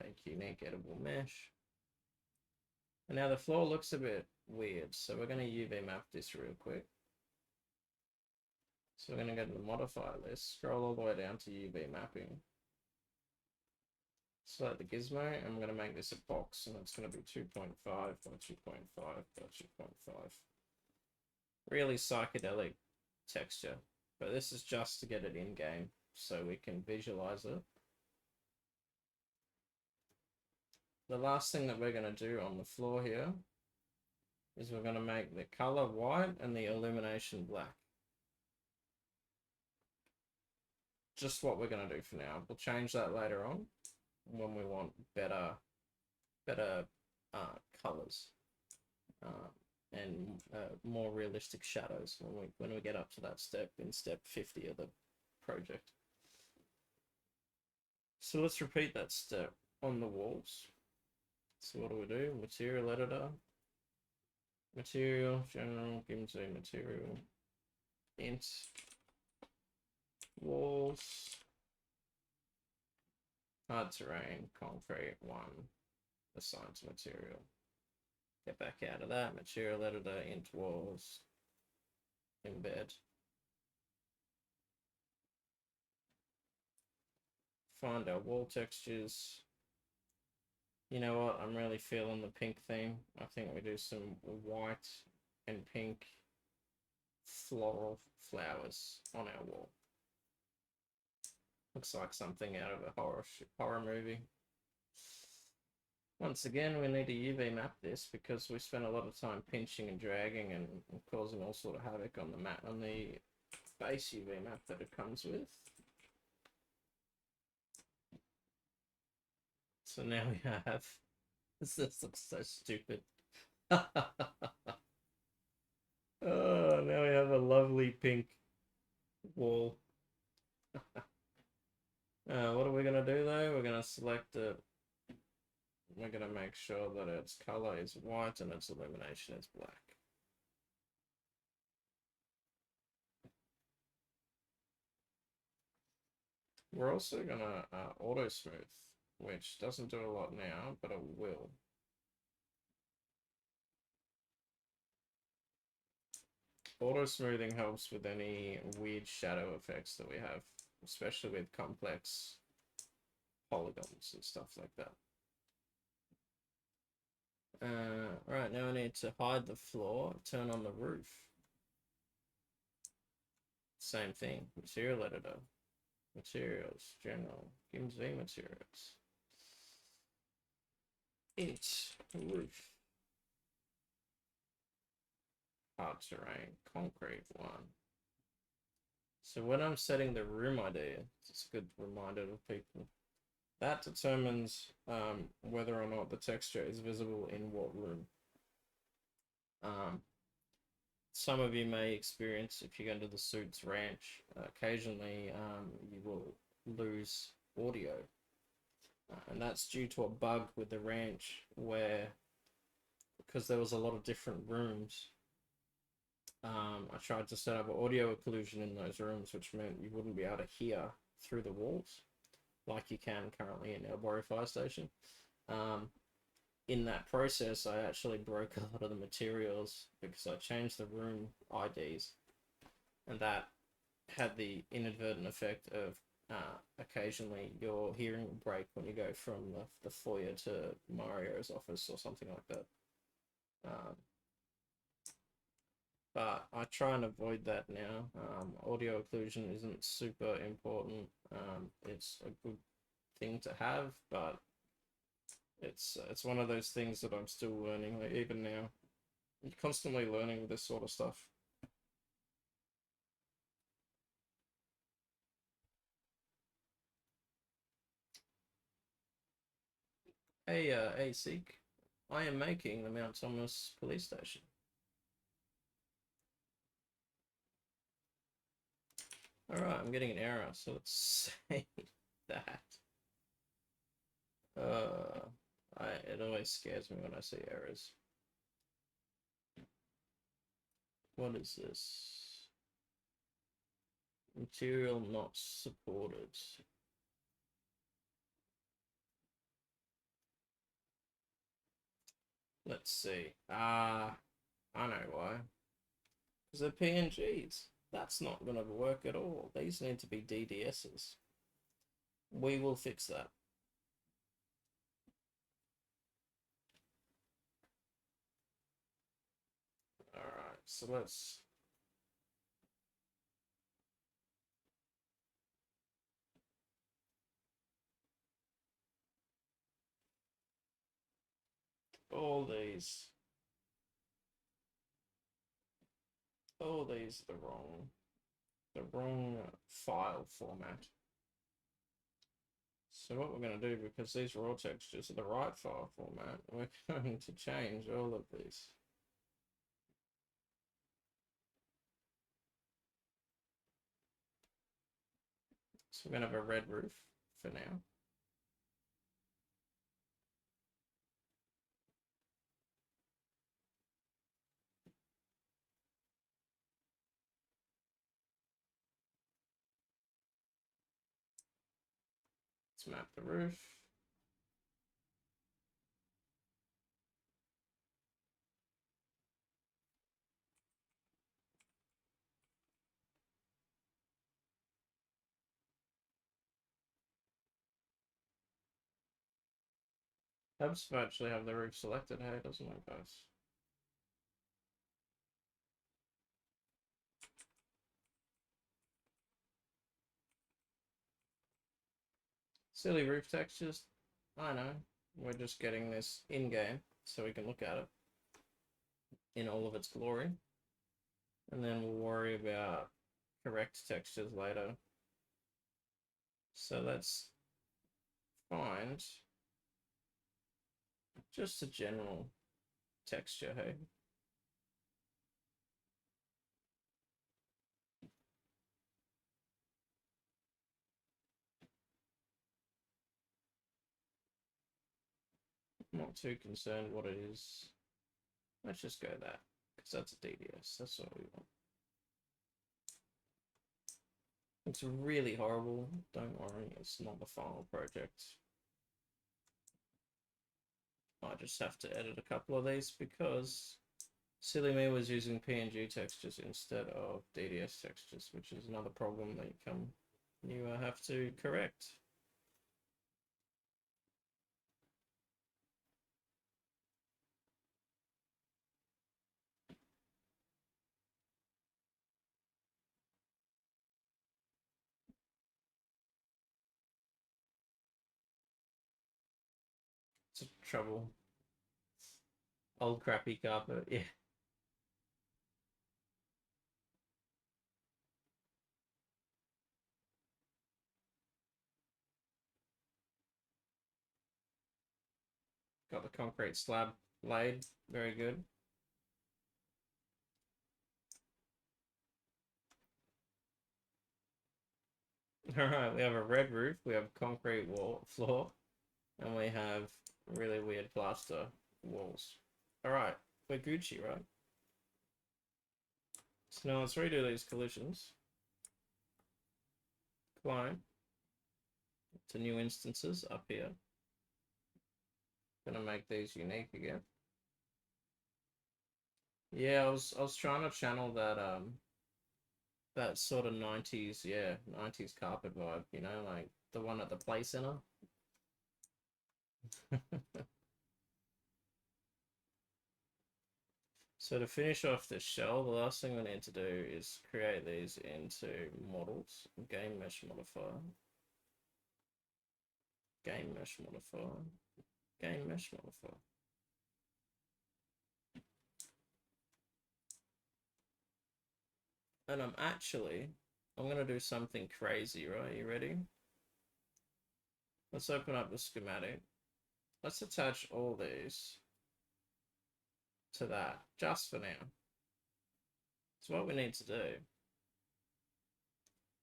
Make unique editable mesh. And now the floor looks a bit weird, so we're going to UV map this real quick. So we're going to go to the modify list, scroll all the way down to UV mapping. Select the gizmo, and I'm going to make this a box, and it's going to be 2.5 by 2.5 by 2.5. Really psychedelic texture, but this is just to get it in game so we can visualize it. The last thing that we're going to do on the floor here is we're going to make the color white and the illumination black. Just what we're going to do for now. We'll change that later on when we want better colors and more realistic shadows when we get up to that step in step 50 of the project. So let's repeat that step on the walls. So what do? Material editor, material, general, gives a material, int, walls, hard terrain, concrete 1, assigned to material. Get back out of that, material editor, int walls, embed. Find our wall textures. You know what, I'm really feeling the pink theme. I think we do some white and pink floral flowers on our wall. Looks like something out of a horror movie. Once again, we need to UV map this because we spent a lot of time pinching and dragging and causing all sort of havoc on the map, on the base UV map that it comes with. So now we have, this looks so stupid. Oh, now we have a lovely pink wall. What are we going to do though? We're going to select it. We're going to make sure that its color is white and its illumination is black. We're also going to auto smooth, which doesn't do a lot now, but it will. Auto smoothing helps with any weird shadow effects that we have, especially with complex polygons and stuff like that. Right, now I need to hide the floor, turn on the roof. Same thing, material editor, materials, general, gives V materials. Int, roof. Hard terrain, concrete 1. So when I'm setting the room ID, it's a good reminder to people. That determines whether or not the texture is visible in what room. Some of you may experience, if you go into the Suits Ranch, occasionally you will lose audio. And that's due to a bug with the ranch where, because there was a lot of different rooms, I tried to set up an audio occlusion in those rooms, which meant you wouldn't be able to hear through the walls like you can currently in Elbury Fire Station. In that process, I actually broke a lot of the materials because I changed the room IDs, and that had the inadvertent effect of occasionally your hearing will break when you go from the foyer to Mario's office or something like that. But I try and avoid that now. Audio occlusion isn't super important. It's a good thing to have, but it's one of those things that I'm still learning. Like even now, you're constantly learning this sort of stuff. Hey, Seek. I am making the Mount Thomas police station. Alright, I'm getting an error, so let's save that. It always scares me when I see errors. What is this? Material not supported. Let's see. I know why. Because they're PNGs. That's not going to work at all. These need to be DDSs. We will fix that. Alright, so let's... All these are the wrong file format. So what we're going to do, because these raw textures are the right file format, we're going to change all of these. So we're going to have a red roof for now. Let's map the roof. Helps to actually have the roof selected, hey, doesn't it, guys? Silly roof textures. I know. We're just getting this in-game so we can look at it in all of its glory. And then we'll worry about correct textures later. So let's find just a general texture, hey. I'm not too concerned what it is. Let's just go that, because that's a DDS. That's what we want. It's really horrible. Don't worry, it's not the final project. I just have to edit a couple of these because silly me was using PNG textures instead of DDS textures, which is another problem that you have to correct. It's a trouble. Old crappy carpet, yeah. Got the concrete slab laid, very good. Alright, we have a red roof, we have concrete floor, and we have really weird plaster walls. Alright, we're Gucci, right? So now let's redo these collisions. Climb to new instances up here. Gonna make these unique again. Yeah, I was trying to channel that sort of 90s, yeah, 90s carpet vibe, you know, like the one at the play center. So to finish off the shell, the last thing we need to do is create these into models. Game mesh modifier. Game mesh modifier. Game mesh modifier. And I'm gonna do something crazy, right? You ready? Let's open up the schematic. let's attach all these to that, just for now. It's what we need to do.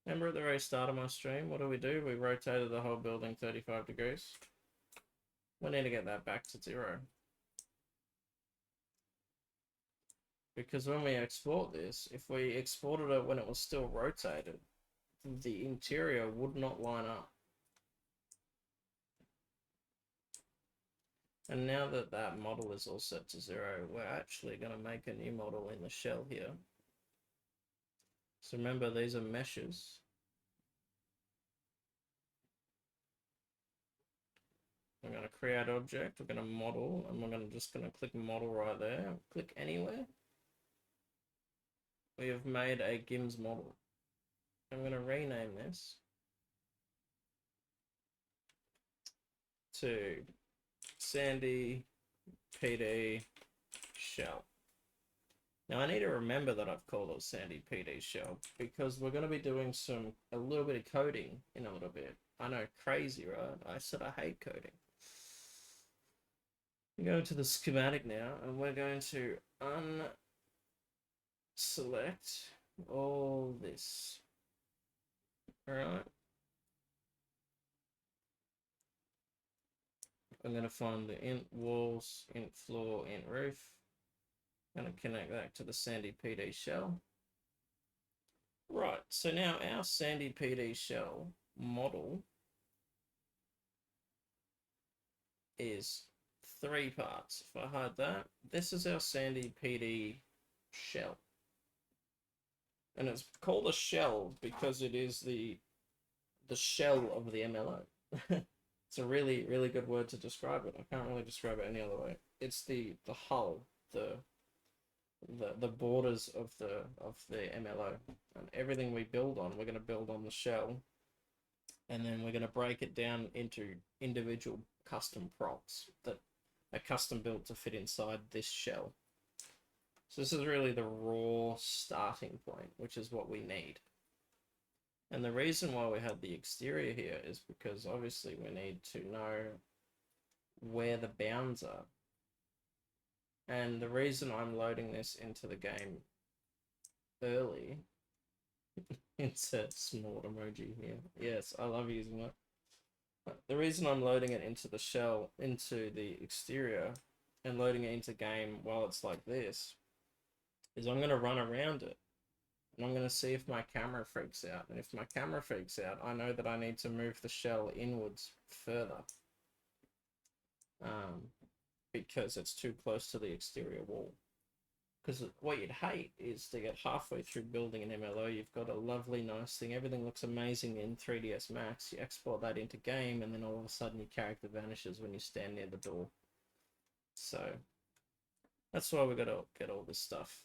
Remember at the very start of my stream, what do? We rotated the whole building 35 degrees. We need to get that back to 0. Because when we export this, if we exported it when it was still rotated, the interior would not line up. And now that that model is all set to 0, we're actually going to make a new model in the shell here. So remember, these are meshes. I'm going to create object, we're going to model, and we're just going to click model right there. Click anywhere. We have made a GIMS model. I'm going to rename this to Sandy PD shell. Now I need to remember that I've called it Sandy PD shell because we're going to be doing a little bit of coding in a little bit. I know, crazy, right? I said I hate coding. I'm going to the schematic now, and we're going to unselect all this. All right. I'm going to find the int walls, int floor, int roof. I'm going to connect that to the Sandy PD shell. Right, so now our Sandy PD shell model is 3 parts. If I hide that, this is our Sandy PD shell. And it's called a shell because it is the shell of the MLO. It's a really, really good word to describe it. I can't really describe it any other way. It's the hull, the borders of the MLO, and everything we build on, we're going to build on the shell, and then we're going to break it down into individual custom props that are custom built to fit inside this shell. So this is really the raw starting point, which is what we need. And the reason why we have the exterior here is because obviously we need to know where the bounds are. And the reason I'm loading this into the game early, insert small emoji here. Yes, I love using that. The reason I'm loading it into the shell, into the exterior, and loading it into game while it's like this, is I'm going to run around it. And I'm going to see if my camera freaks out. And if my camera freaks out, I know that I need to move the shell inwards further. Because it's too close to the exterior wall. Because what you'd hate is to get halfway through building an MLO, you've got a lovely, nice thing, everything looks amazing in 3ds Max, you export that into game, and then all of a sudden your character vanishes when you stand near the door. So, that's why we've got to get all this stuff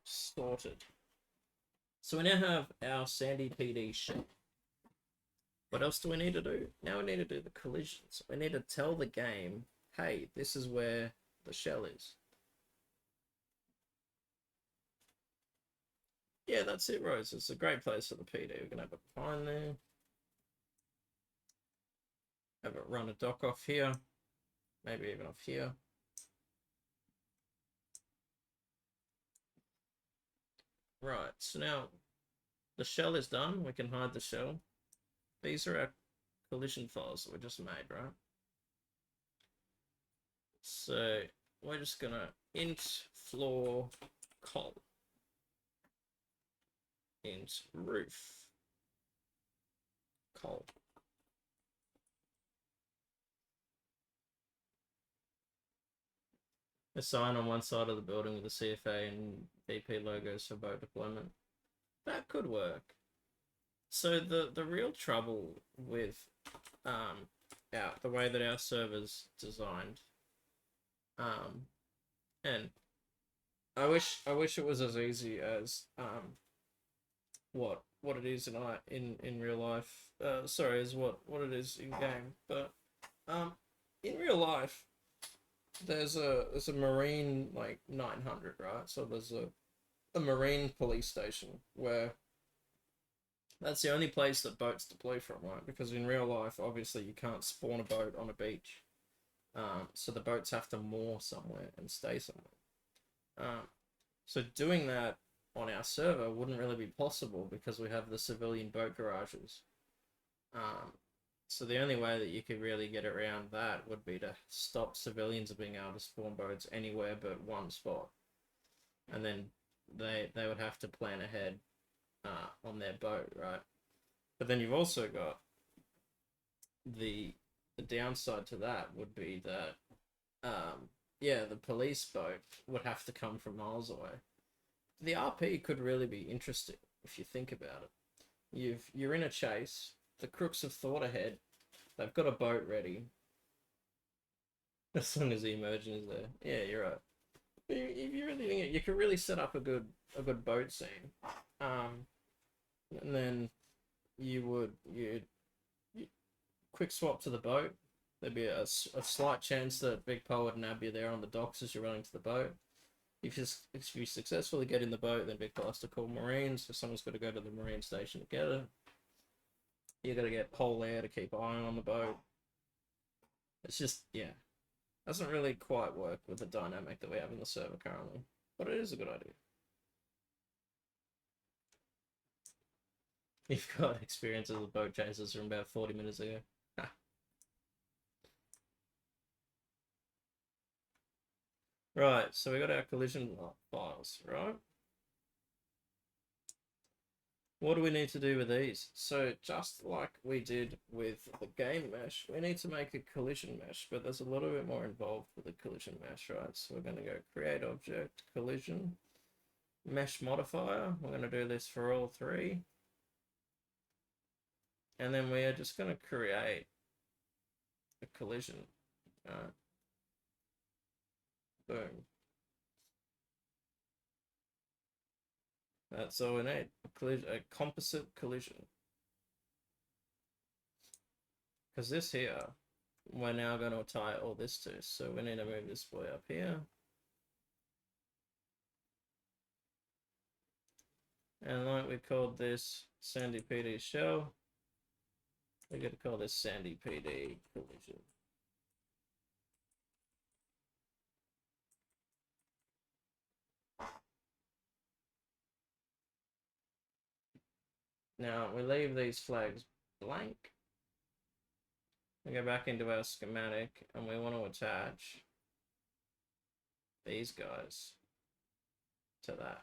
sorted. So we now have our Sandy PD shell. What else do we need to do? Now we need to do the collisions. We need to tell the game, hey, this is where the shell is. Yeah, that's it, Rose. It's a great place for the PD. We're going to have it behind there. Have it run a dock off here. Maybe even off here. Right, so now the shell is done. We can hide the shell. These are our collision files that we just made, right? So we're just going to int floor col. Int roof col. A sign on one side of the building with the CFA and BP logos for boat deployment. That could work. So the real trouble with the way that our server's designed, and I wish it was as easy as what it is in real life. Sorry, is what it is in game. But in real life, there's a marine like 900, right? So there's a marine police station where that's the only place that boats deploy from, right? Because in real life, obviously, you can't spawn a boat on a beach. So the boats have to moor somewhere and stay somewhere. So doing that on our server wouldn't really be possible because we have the civilian boat garages. So the only way that you could really get around that would be to stop civilians being able to spawn boats anywhere but one spot, and then they would have to plan ahead on their boat, right? But then you've also got the downside to that would be that yeah, the police boat would have to come from miles away. The RP could really be interesting if you think about it. You're in a chase. The crooks have thought ahead. They've got a boat ready. As long as the emergent is there. Yeah, you're right. If you really think it, you could really set up a good boat scene. And then you quick swap to the boat. There'd be a slight chance that Big Paul would nab you there on the docks as you're running to the boat. If you successfully get in the boat, then Big Paul has to call Marines, so someone's got to go to the Marine station to get it. You got to get Paul there to keep an eye on the boat. It's just, yeah, doesn't really quite work with the dynamic that we have in the server currently, but it is a good idea. You've got experiences with boat chases from about 40 minutes ago. Right, so we got our collision files, right? What do we need to do with these? So just like we did with the game mesh, we need to make a collision mesh, but there's a little bit more involved with the collision mesh, right? So we're going to go create object, collision, mesh modifier. We're going to do this for all three. And then we are just going to create a collision. Boom. That's all we need. A composite collision. Because this here, we're now going to tie all this to. So we need to move this boy up here. And like we called this Sandy PD shell, we're going to call this Sandy PD collision. Now we leave these flags blank. We go back into our schematic and we want to attach these guys to that.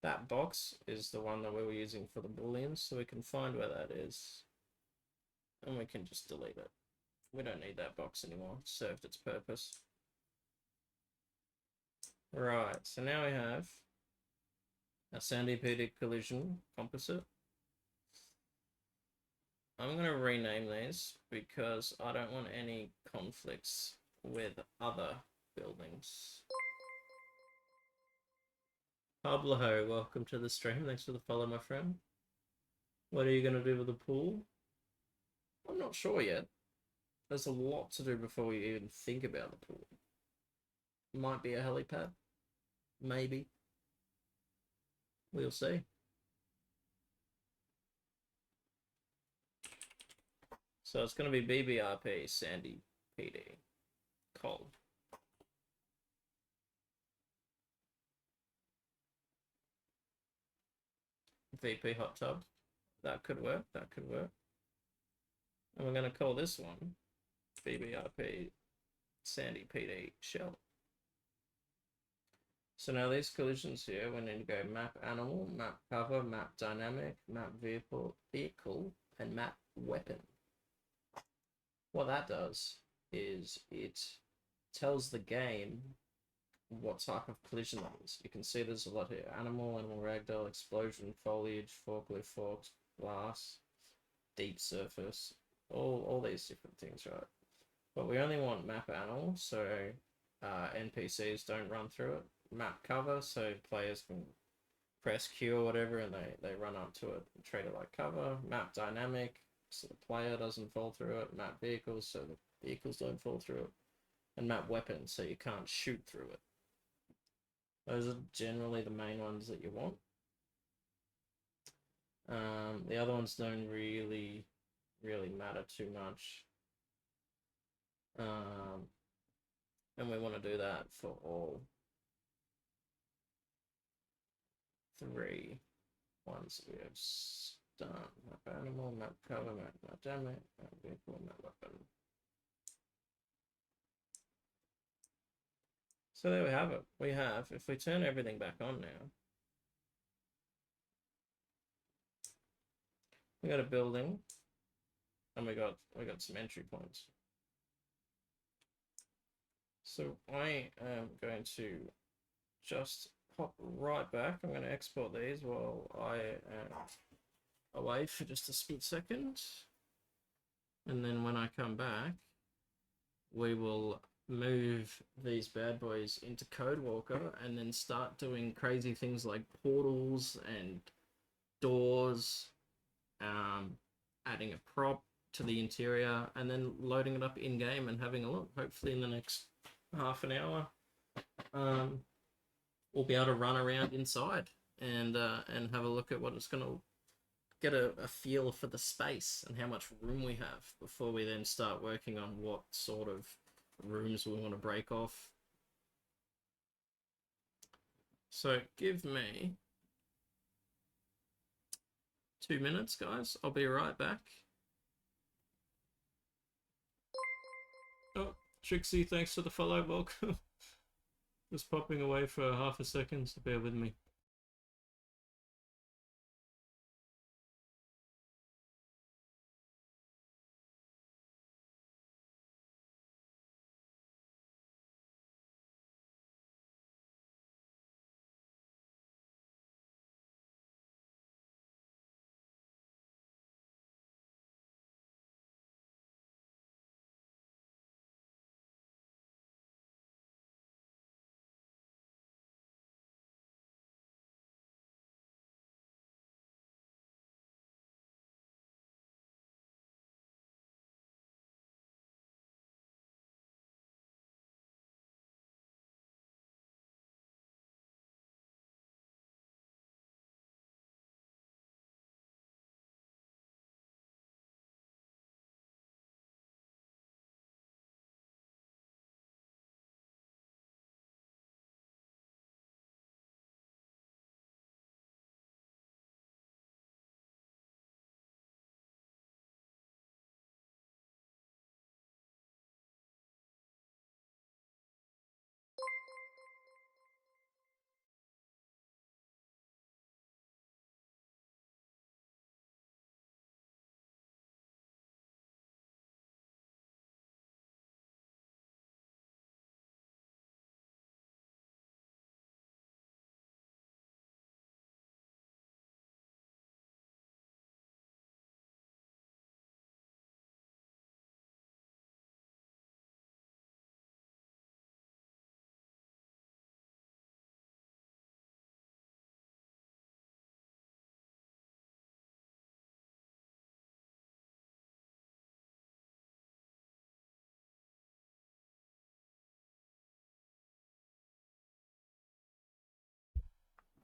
That box is the one that we were using for the booleans, so we can find where that is and we can just delete it. We don't need that box anymore. It served its purpose. Right, so now we have a Sandy PD collision composite. I'm going to rename these because I don't want any conflicts with other buildings. Pablo, welcome to the stream. Thanks for the follow, my friend. What are you going to do with the pool? I'm not sure yet. There's a lot to do before we even think about the pool. Might be a helipad. Maybe. We'll see. So it's going to be BBRP, Sandy PD, Col. VP hot tub. That could work. That could work. And we're going to call this one BBRP Sandy PD shell. So now these collisions here, we need to go map animal, map cover, map dynamic, map vehicle, and map weapon. What that does is it tells the game what type of collision that is. You can see there's a lot here: animal, ragdoll, explosion, foliage, forklift, forks, glass, deep surface, all these different things, right? But we only want map animal, so NPCs don't run through it. Map cover, so players can press Q or whatever and they run up to it and treat it like cover. Map dynamic, so the player doesn't fall through it. Map vehicles, so the vehicles don't fall through it. And map weapons, so you can't shoot through it. Those are generally the main ones that you want. The other ones don't really matter too much. And we want to do that for all 3 ones we have done. Map animal, map cover, map dynamic, map vehicle, map weapon. So there we have it. We have, if we turn everything back on now, we got a building, and we got some entry points. So I am going to just pop right back. I'm going to export these while I am away for just a split second. And then when I come back, we will move these bad boys into CodeWalker and then start doing crazy things like portals and doors, adding a prop to the interior, and then loading it up in game and having a look. Hopefully in the next half an hour, we'll be able to run around inside and have a look at what it's going to get a feel for the space and how much room we have before we then start working on what sort of rooms we want to break off. So give me 2 minutes, guys. I'll be right back. Oh, Trixie, thanks for the follow, welcome. Just popping away for half a second, so bear with me.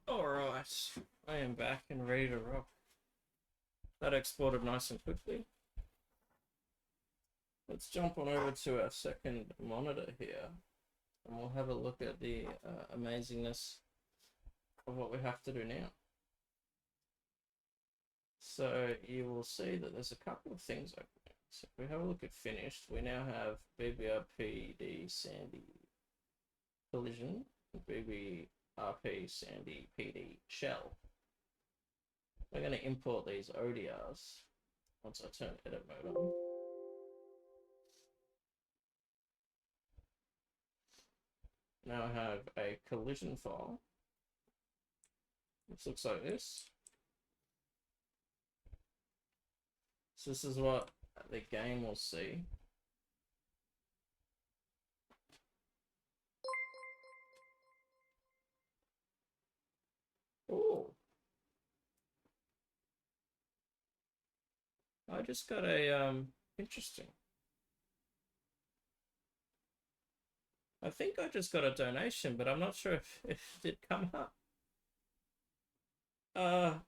Alright, I am back and ready to rock. That exported nice and quickly. Let's jump on over to our second monitor here, and we'll have a look at the amazingness of what we have to do now. So you will see that there's a couple of things opening. So if we have a look at finished, we now have BBRPD Sandy Collision, BBRP Sandy PD Shell. We're going to import these ODRs once I turn edit mode on. Now I have a collision file, which looks like this. So this is what the game will see. Oh, I just got a interesting. I think I just got a donation, but I'm not sure if it did come up.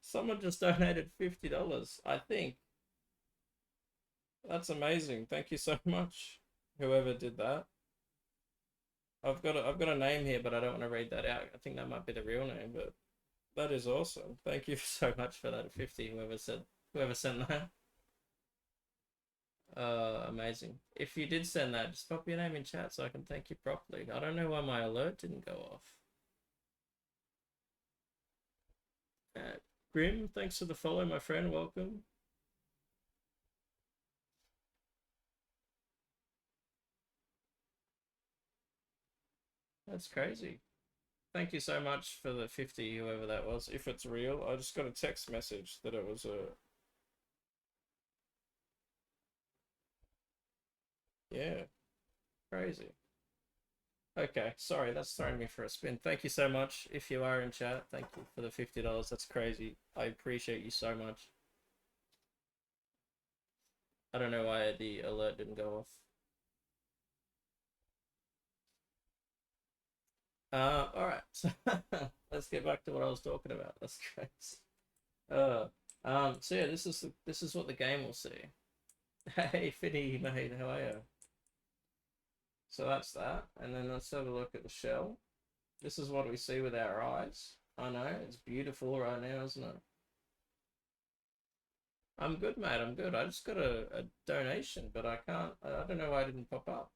Someone just donated $50, I think. That's amazing. Thank you so much. Whoever did that. I've got a name here, but I don't want to read that out. I think that might be the real name, but that is awesome. Thank you so much for that 50. Whoever sent that. Amazing. If you did send that, just pop your name in chat so I can thank you properly. I don't know why my alert didn't go off. Grim, thanks for the follow, my friend. Welcome. That's crazy. Thank you so much for the 50, whoever that was. If it's real, I just got a text message that it was a... Yeah, crazy. Okay, sorry, that's throwing me for a spin. Thank you so much. If you are in chat, thank you for the $50. That's crazy. I appreciate you so much. I don't know why the alert didn't go off. All right. So let's get back to what I was talking about. That's crazy. So yeah, this is what the game will see. Hey, Finny, mate, how are you? So that's that, and then let's have a look at the shell. This is what we see with our eyes. I know it's beautiful right now, isn't it? I'm good, mate. I'm good. I just got a donation, but I can't. I don't know why it didn't pop up.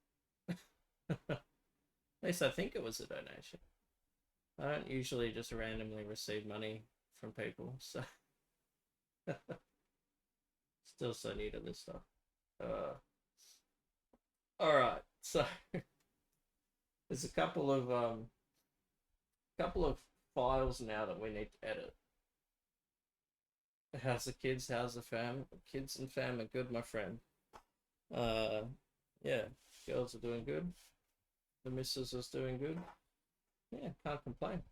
At least I think it was a donation. I don't usually just randomly receive money from people, so still so new to this stuff. All right, so there's a couple of files now that we need to edit. How's the kids? How's the fam? Kids and fam are good, my friend. Uh, yeah, girls are doing good. The missus is doing good. Yeah, can't complain.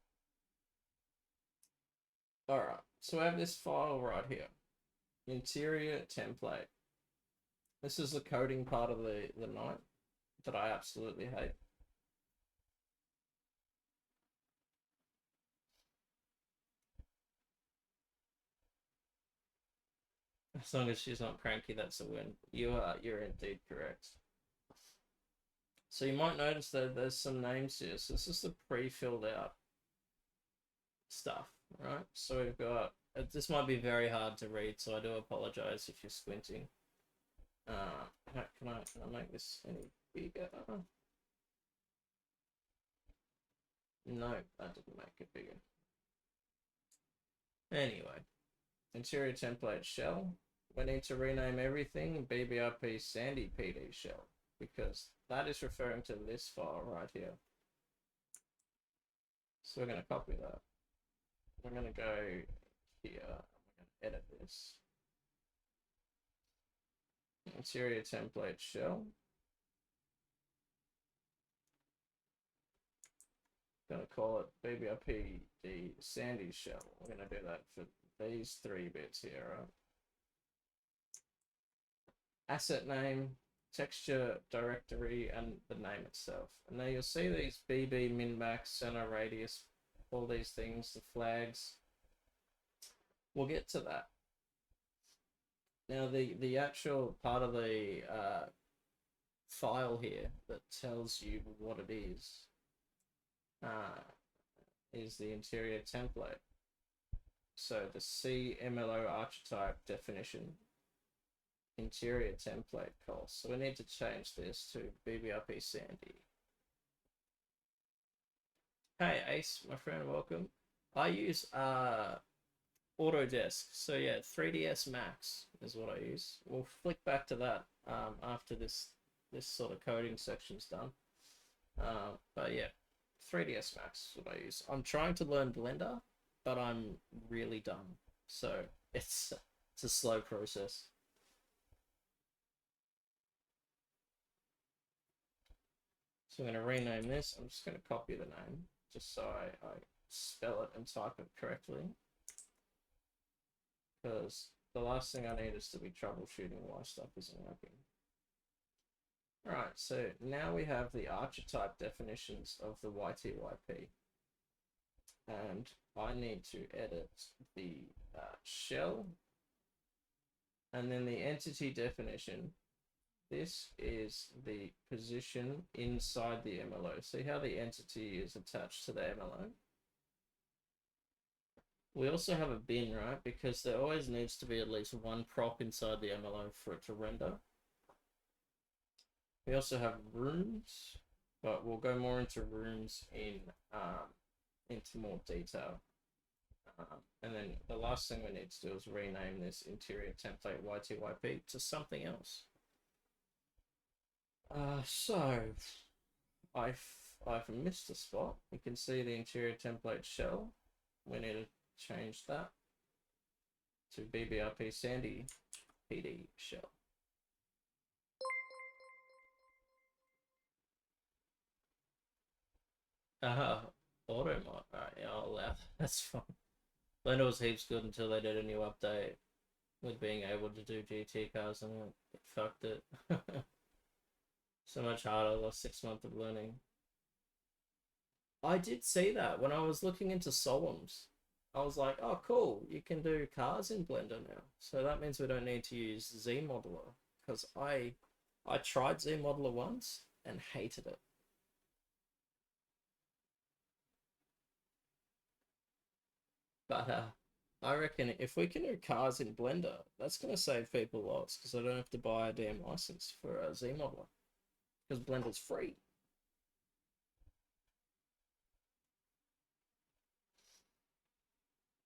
All right, so I have this file right here. Interior template. This is the coding part of the night that I absolutely hate. As long as she's not cranky, that's a win. You're indeed correct. So you might notice that there's some names here. So this is the pre-filled out stuff, right? So we've got, this might be very hard to read, so I do apologize if you're squinting. Can I make this any bigger? No, that didn't make it bigger. Anyway, interior template shell. We need to rename everything BBRP Sandy PD shell because that is referring to this file right here. So we're going to copy that. We're going to go here. We're going to edit this. Interior template shell. Going to call it BBRP the Sandy shell. We're going to do that for these 3 bits here, right? Asset name, texture, directory, and the name itself. And now you'll see these BB, min, max, center, radius, all these things, the flags. We'll get to that. Now the actual part of the file here that tells you what it is the interior template. So the C MLO archetype definition, interior template call. So we need to change this to BBRP Sandy. Hey Ace, my friend, welcome. I use Autodesk. So yeah, 3ds Max is what I use. We'll flick back to that after this sort of coding section's done. But yeah, 3ds Max is what I use. I'm trying to learn Blender, but I'm really dumb. So it's a slow process. So I'm going to rename this. I'm just going to copy the name just so I spell it and type it correctly. Because the last thing I need is to be troubleshooting why stuff isn't working. Alright, so now we have the archetype definitions of the YTYP. And I need to edit the shell and then the entity definition this is the position inside the MLO. See how the entity is attached to the MLO? We also have a bin, right? Because there always needs to be at least one prop inside the MLO for it to render. We also have rooms, but we'll go more into rooms into more detail. And then the last thing we need to do is rename this interior template YTYP to something else. So I've missed a spot. You can see the interior template shell. We need to change that to BBRP Sandy PD shell. Auto mod. Alright, yeah, I'll allow that. That's fine. Blender was heaps good until they did a new update with being able to do GT cars and it fucked it. So much harder, lost 6 months of learning. I did see that when I was looking into Solemns. I was like, oh cool, you can do cars in Blender now. So that means we don't need to use ZModeler. Because I tried ZModeler once and hated it. But I reckon if we can do cars in Blender, that's going to save people lots because I don't have to buy a damn license for a ZModeler. Because Blender's free.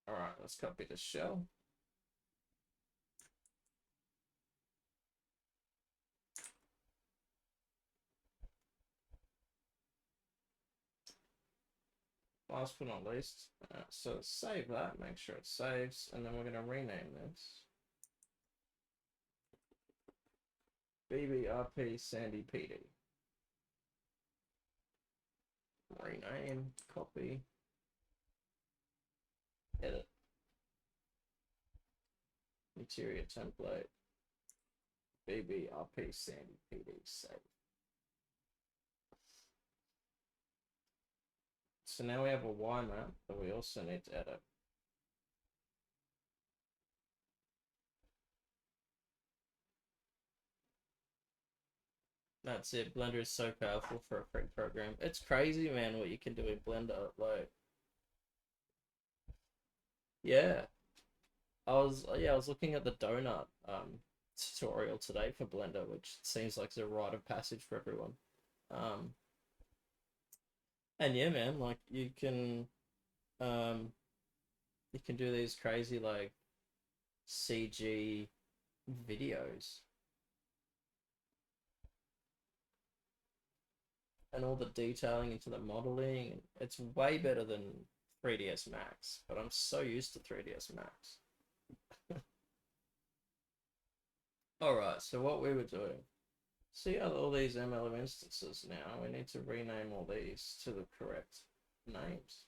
Alright, let's copy the shell. Last but not least, so save that, make sure it saves, and then we're going to rename this BBRP Sandy PD. Rename, copy, edit, interior template, BBRP Sandy PD, save. So now we have a Y map that we also need to edit. That's it. Blender is so powerful for a free program. It's crazy, man, what you can do in Blender. Like, yeah, I was looking at the donut tutorial today for Blender, which seems like it's a rite of passage for everyone. And yeah, man, like you can do these crazy like CG videos and all the detailing into the modeling. It's way better than 3ds Max, but I'm so used to 3ds Max. Alright, so what we were doing. See all these MLO instances now, we need to rename all these to the correct names.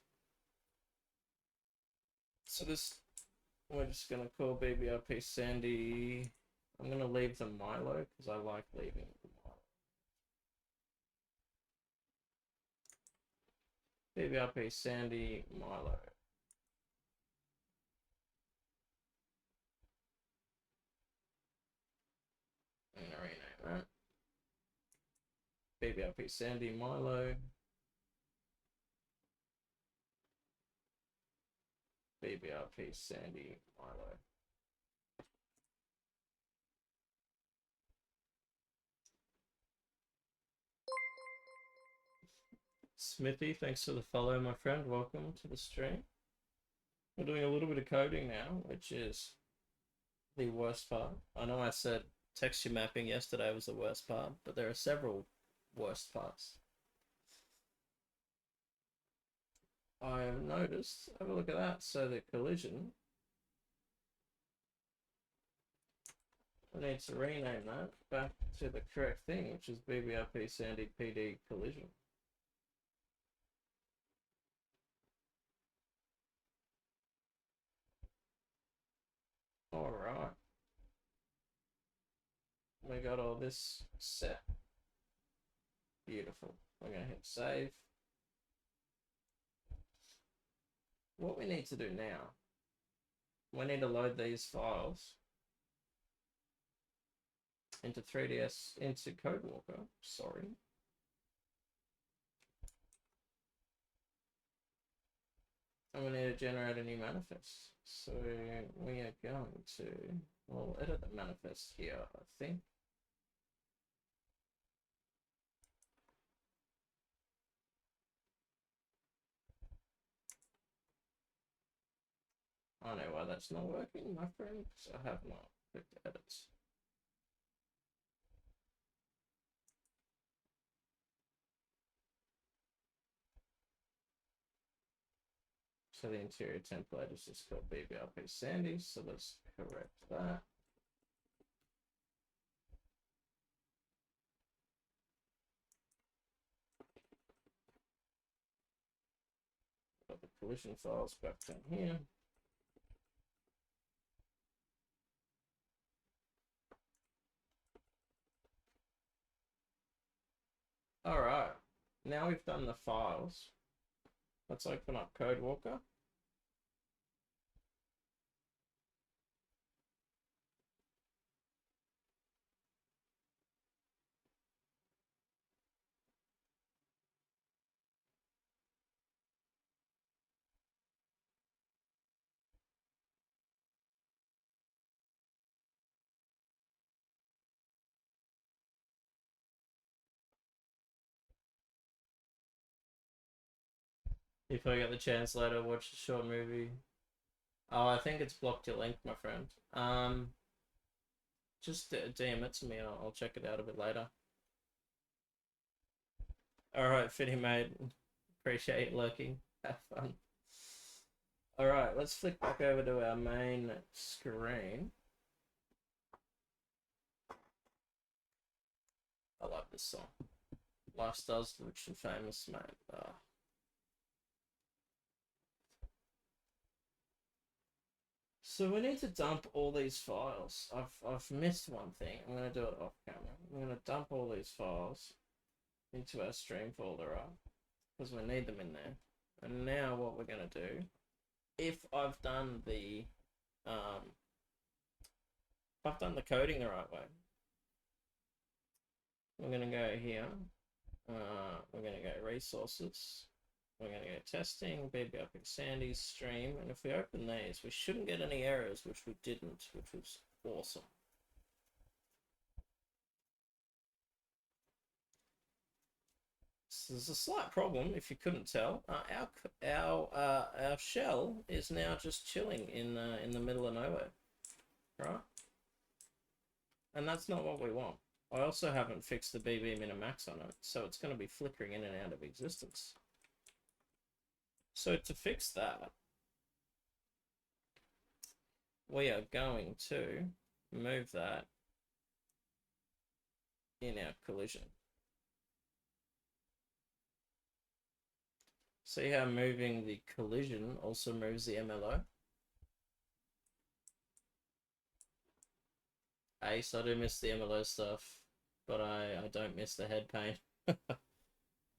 So this, we're just gonna call BBRP Sandy. I'm gonna leave the Milo because I like leaving the Milo. BBRP Sandy Milo. I'm gonna rename that. BBRP Sandy Milo. BBRP Sandy Milo. Smithy, thanks for the follow, my friend. Welcome to the stream. We're doing a little bit of coding now, which is the worst part. I know I said texture mapping yesterday was the worst part, but there are several worst parts. I have noticed, have a look at that. So the collision, I need to rename that back to the correct thing, which is BBRP Sandy PD collision. All right. We got all this set. Beautiful. We're going to hit save. What we need to do now, we need to load these files into 3ds, into CodeWalker, sorry. And we need to generate a new manifest. So we are going to, we'll edit the manifest here, I think. I know why that's not working, my friend, because I have not clicked edits. So the interior template is just called BBRP Sandy, so let's correct that. Got the collision files back down here. All right, now we've done the files. Let's open up CodeWalker. If I get the chance later, watch the short movie. Oh, I think it's blocked your link, my friend. Just DM it to me. I'll check it out a bit later. All right, Fitty mate. Appreciate you lurking. Have fun. All right, let's flick back over to our main screen. I love this song. Lifestyles rich and famous, mate. So we need to dump all these files. I've missed one thing. I'm gonna do it off camera. I'm gonna dump all these files into our stream folder up because we need them in there. And now what we're gonna do, if I've done the coding the right way, we're gonna go here. We're gonna go resources. We're going to go testing, BBRP Sandy, stream, and if we open these, we shouldn't get any errors, which we didn't, which was awesome. So there's a slight problem, if you couldn't tell. Our shell is now just chilling in the middle of nowhere, right? And that's not what we want. I also haven't fixed the BB min-max on it, so it's going to be flickering in and out of existence. So to fix that, we are going to move that in our collision. See how moving the collision also moves the MLO? Ace, I do miss the MLO stuff, but I don't miss the head pain.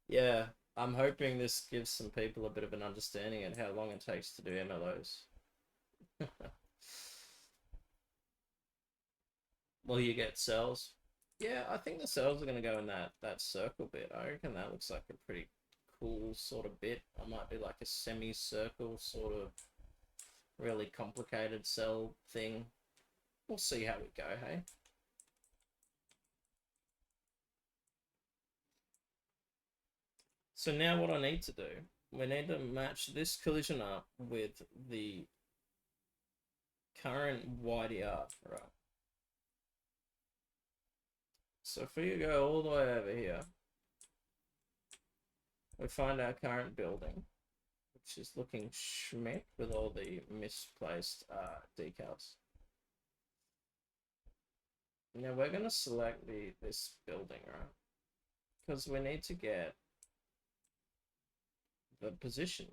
Yeah, I'm hoping this gives some people a bit of an understanding of how long it takes to do MLOs. Will you get cells? Yeah, I think the cells are going to go in that circle bit. I reckon that looks like a pretty cool sort of bit. I might be like a semicircle sort of really complicated cell thing. We'll see how we go, hey? So now what I need to do, we need to match this collision up with the current YDR, right? So if we go all the way over here, we find our current building, which is looking schmick with all the misplaced decals. Now we're going to select this building, right? Because we need to get the position.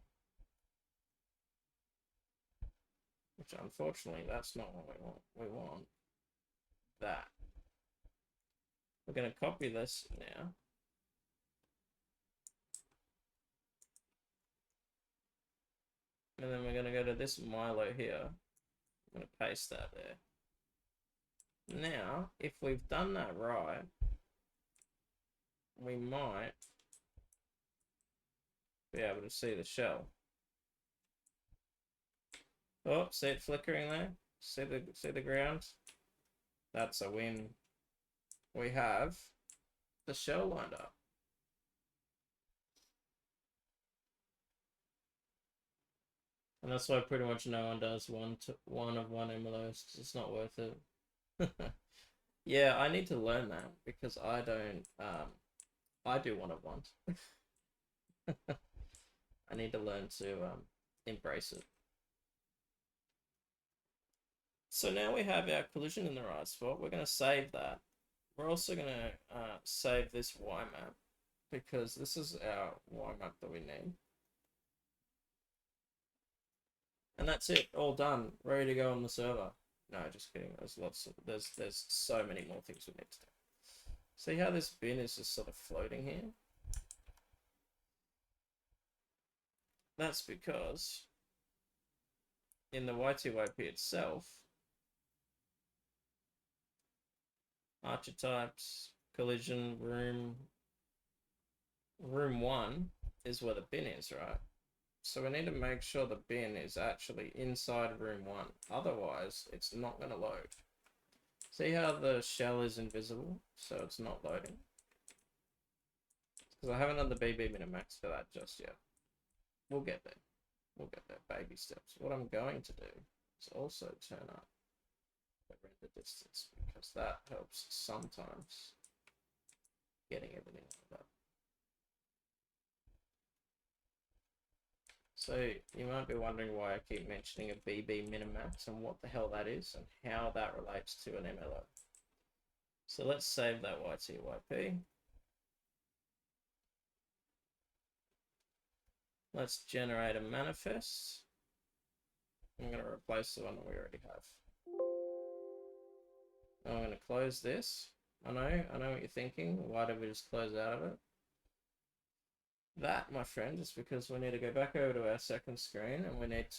Which unfortunately, that's not what we want. We want that. We're going to copy this now. And then we're going to go to this MLO here. I'm going to paste that there. Now, if we've done that right, we might be able to see the shell. Oh, see it flickering there? See the ground? That's a win. We have the shell lined up. And that's why pretty much no one does one of one MLOs, because it's not worth it. Yeah, I need to learn that because I don't I do one of ones. I need to learn to embrace it. So now we have our collision in the right spot. We're going to save that. We're also going to save this Y map because this is our Y map that we need. And that's it, all done, ready to go on the server. No, just kidding. There's so many more things we need to do. See how this bin is just sort of floating here? That's because in the YTYP itself, archetypes, collision, room 1 is where the bin is, right? So we need to make sure the bin is actually inside room 1. Otherwise, it's not going to load. See how the shell is invisible? So it's not loading. Because I haven't done the BB minimax for that just yet. We'll get there. We'll get there. Baby steps. What I'm going to do is also turn up the render distance, because that helps sometimes getting everything like that. So you might be wondering why I keep mentioning a BB minimax and what the hell that is and how that relates to an MLO. So let's save that YTYP. Let's generate a manifest. I'm going to replace the one that we already have. I'm going to close this. I know what you're thinking. Why did we just close out of it? That, my friend, is because we need to go back over to our second screen and we need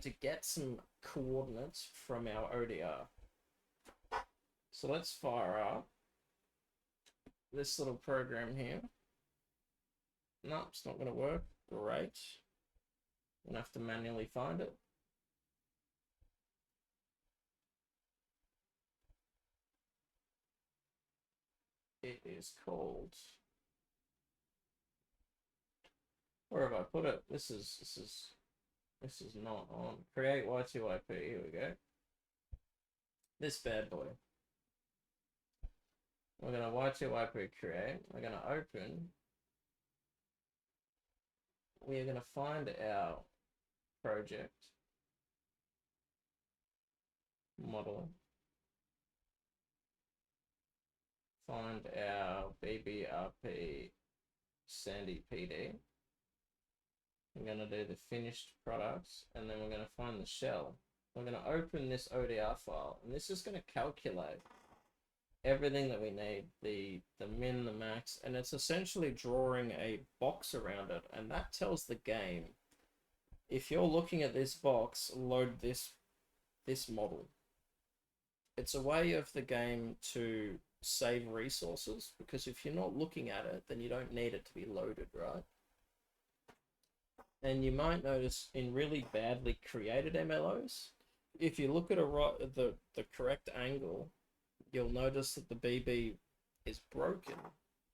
to get some coordinates from our ODR. So let's fire up this little program here. No, it's not going to work. Great. I'm going to have to manually find it. It is called... Where have I put it? This is not on. Create Y2IP. Here we go. This bad boy. We're gonna Y2IP create. We're gonna open. We are gonna find our project model. Find our BBRP Sandy PD. We're going to do the finished products, and then we're going to find the shell. We're going to open this ODR file, and this is going to calculate everything that we need, the min, the max, and it's essentially drawing a box around it, and that tells the game, if you're looking at this box, load this model. It's a way of the game to save resources, because if you're not looking at it, then you don't need it to be loaded, right? And you might notice in really badly created MLOs, if you look at the correct angle, you'll notice that the BB is broken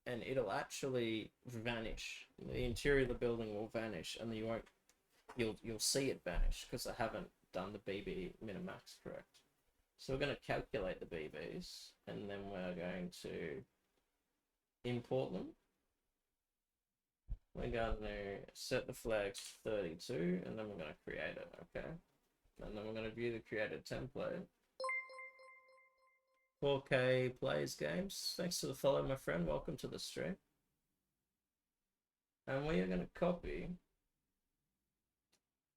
and it'll actually vanish. The interior of the building will vanish, and you'll see it vanish because I haven't done the BB minimax correct. So we're going to calculate the BBs, and then we're going to import them. We're going to set the flags to 32, and then we're going to create it, okay? And then we're going to view the created template. 4K plays games. Thanks for the follow, my friend. Welcome to the stream. And we are going to copy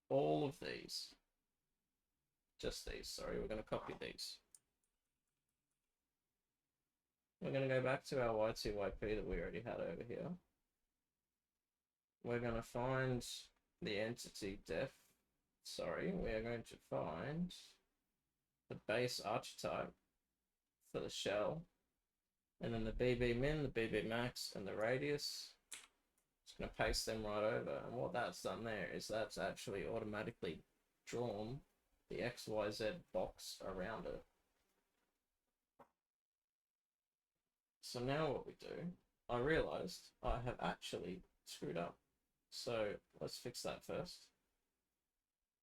all of these. Just these, sorry. We're going to copy these. We're going to go back to our Y2YP that we already had over here. We're going to find the entity we are going to find the base archetype, for the shell. And then the BB min, the BB max, and the radius. Just going to paste them right over. And what that's done there is that's actually automatically drawn the XYZ box around it. So now what we do, I realized I have actually screwed up. So let's fix that first.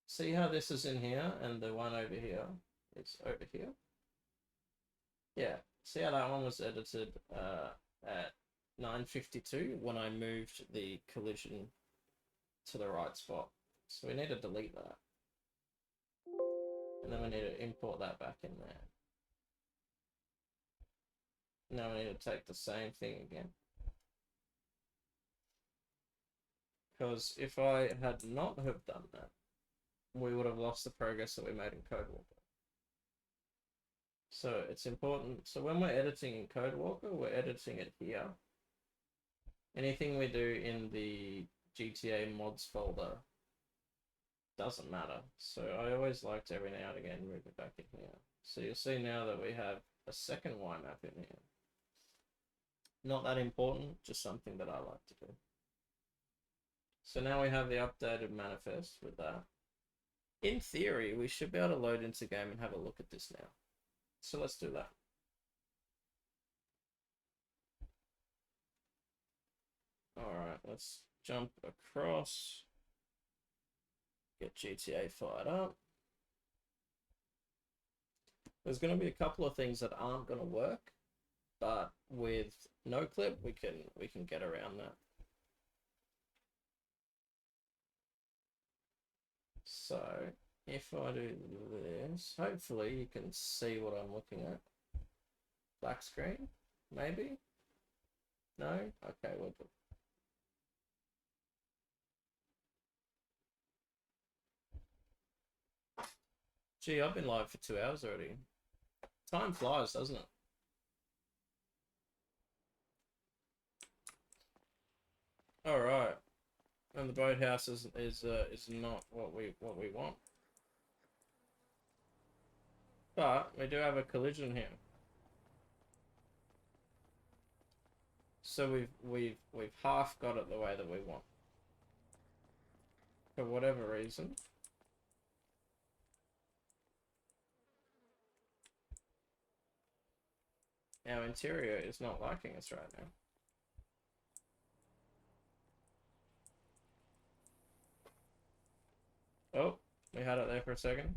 See how this is in here and the one over here is over here? Yeah, see how that one was edited at 9:52 when I moved the collision to the right spot. So we need to delete that. And then we need to import that back in there. Now we need to take the same thing again. Because if I had not have done that, we would have lost the progress that we made in CodeWalker. So it's important. So when we're editing in CodeWalker, we're editing it here. Anything we do in the GTA mods folder doesn't matter. So I always like to every now and again move it back in here. So you'll see now that we have a second Y map in here. Not that important, just something that I like to do. So now we have the updated manifest with that. In theory, we should be able to load into game and have a look at this now. So let's do that. All right, let's jump across. Get GTA fired up. There's going to be a couple of things that aren't going to work, but with no clip, we can get around that. So if I do this, hopefully you can see what I'm looking at. Black screen, maybe? No? Okay, we're good. Gee, I've been live for 2 hours already. Time flies, doesn't it? All right, and the boathouse is not what we want. But we do have a collision here. So we've half got it the way that we want. For whatever reason. Our interior is not liking us right now. Oh, we had it there for a second.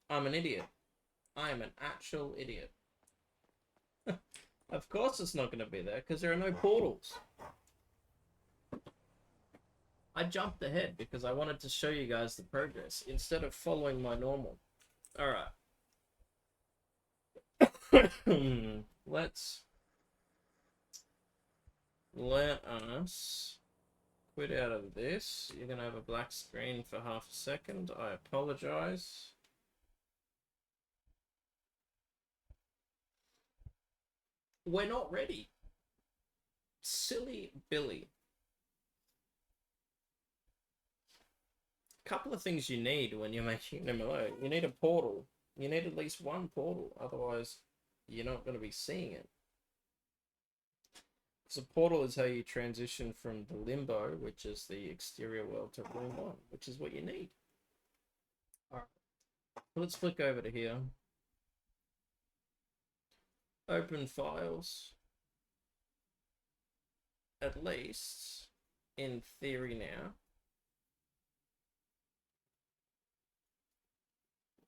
I'm an idiot. I am an actual idiot. Of course it's not going to be there, because there are no portals. I jumped ahead because I wanted to show you guys the progress, instead of following my normal. Alright. Let us quit out of this. You're going to have a black screen for half a second. I apologize. We're not ready. Silly Billy. Couple of things you need when you're making an MLO. You need a portal. You need at least one portal, otherwise you're not going to be seeing it. So portal is how you transition from the limbo, which is the exterior world, to room 1, which is what you need. All right. Let's flick over to here. Open files. At least, in theory now.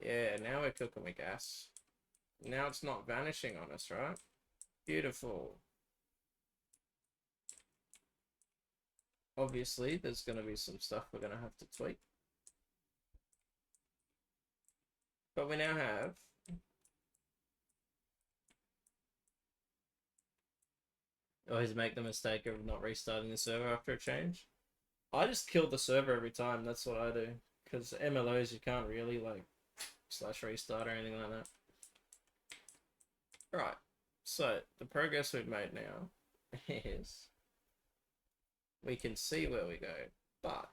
Yeah, now we're cooking with gas. Now it's not vanishing on us, right? Beautiful. Obviously, there's going to be some stuff we're going to have to tweak. But we now have... Always make the mistake of not restarting the server after a change. I just kill the server every time, that's what I do. Because MLOs, you can't really, like, / restart or anything like that. Right, so the progress we've made now is we can see where we go. But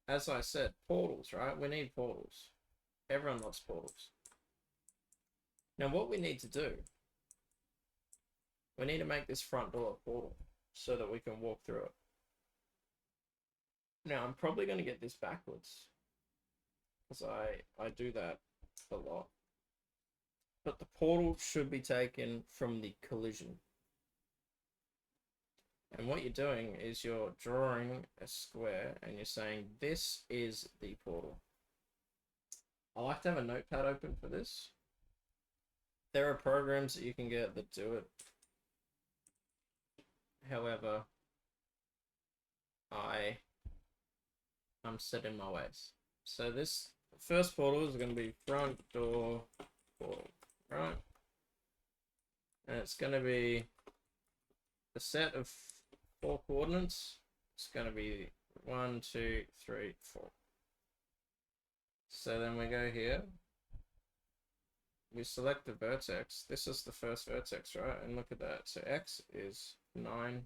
as I said, portals, right? We need portals. Everyone loves portals. Now what we need to do, we need to make this front door a portal so that we can walk through it. Now I'm probably going to get this backwards because I do that a lot. But the portal should be taken from the collision. And what you're doing is you're drawing a square and you're saying this is the portal. I like to have a notepad open for this. There are programs that you can get that do it. However, I'm set in my ways. So this first portal is going to be front door portal, right? And it's going to be a set of 4 coordinates. It's going to be 1, 2, 3, 4. So then we go here. We select the vertex. This is the first vertex, right? And look at that. So x is 9.1.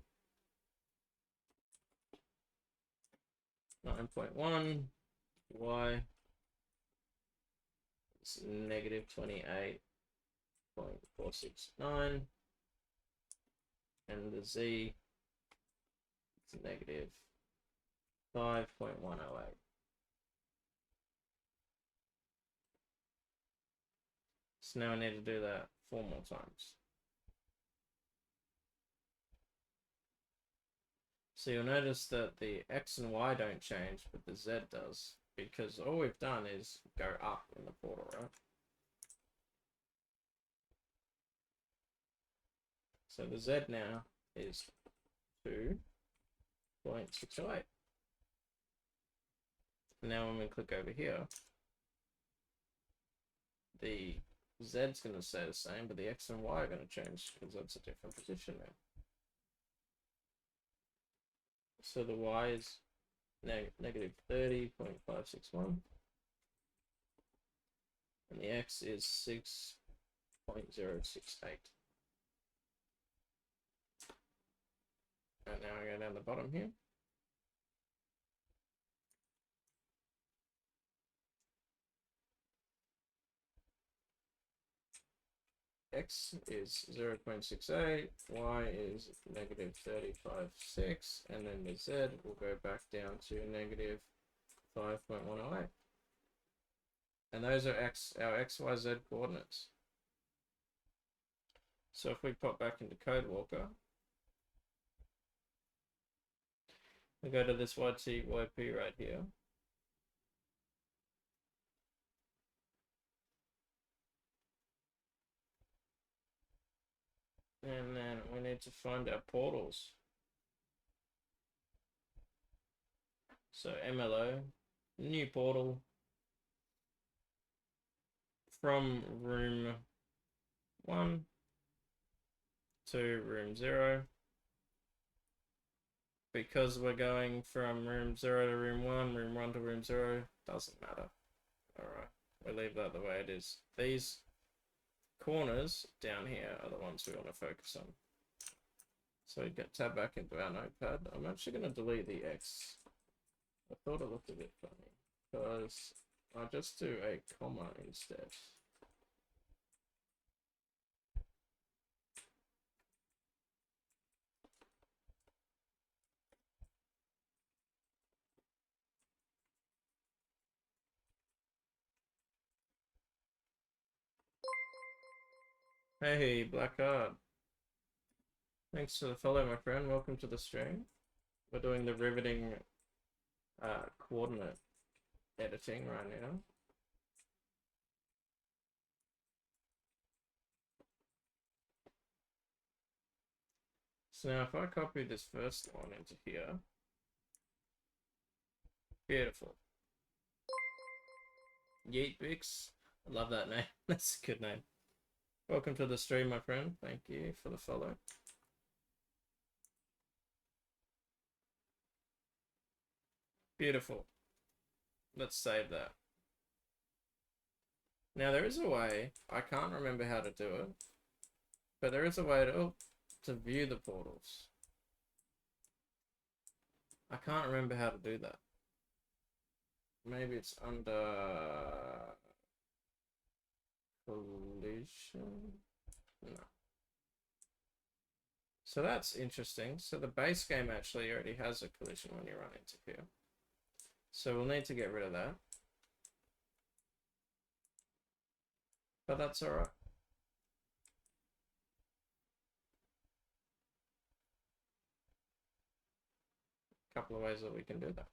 Y is negative 28.469. And the z is negative 5.108. So now I need to do that 4 more times. So you'll notice that the x and y don't change, but the z does, because all we've done is go up in the portal, right? So the z now is 2.608. Now when we click over here, the z's going to stay the same, but the x and y are going to change because that's a different position now. So the y is negative 30.561, and the x is 6.068. And now I go down the bottom here. X is 0.68, y is negative 35.6, and then the z will go back down to negative 5.108. And those are our x, y, z coordinates. So if we pop back into CodeWalker, we go to this YT, YP right here. And then we need to find our portals. So MLO, new portal from room 1 to room 0. Because we're going from room 0 to room 1, room 1 to room 0, doesn't matter. Alright, we leave that the way it is. These corners down here are the ones we want to focus on. So we get tab back into our notepad. I'm actually going to delete the X. I thought it looked a bit funny because I'll just do a comma instead. Hey, Blackguard. Thanks for the follow, my friend. Welcome to the stream. We're doing the riveting coordinate editing right now. So now if I copy this first one into here, beautiful. Yeet Bix, I love that name. That's a good name. Welcome to the stream, my friend. Thank you for the follow. Beautiful. Let's save that. Now there is a way, I can't remember how to do it, but there is a way to view the portals. I can't remember how to do that. Maybe it's under collision. No. So that's interesting. So the base game actually already has a collision when you run into here. So we'll need to get rid of that. But that's alright. Couple of ways that we can do that.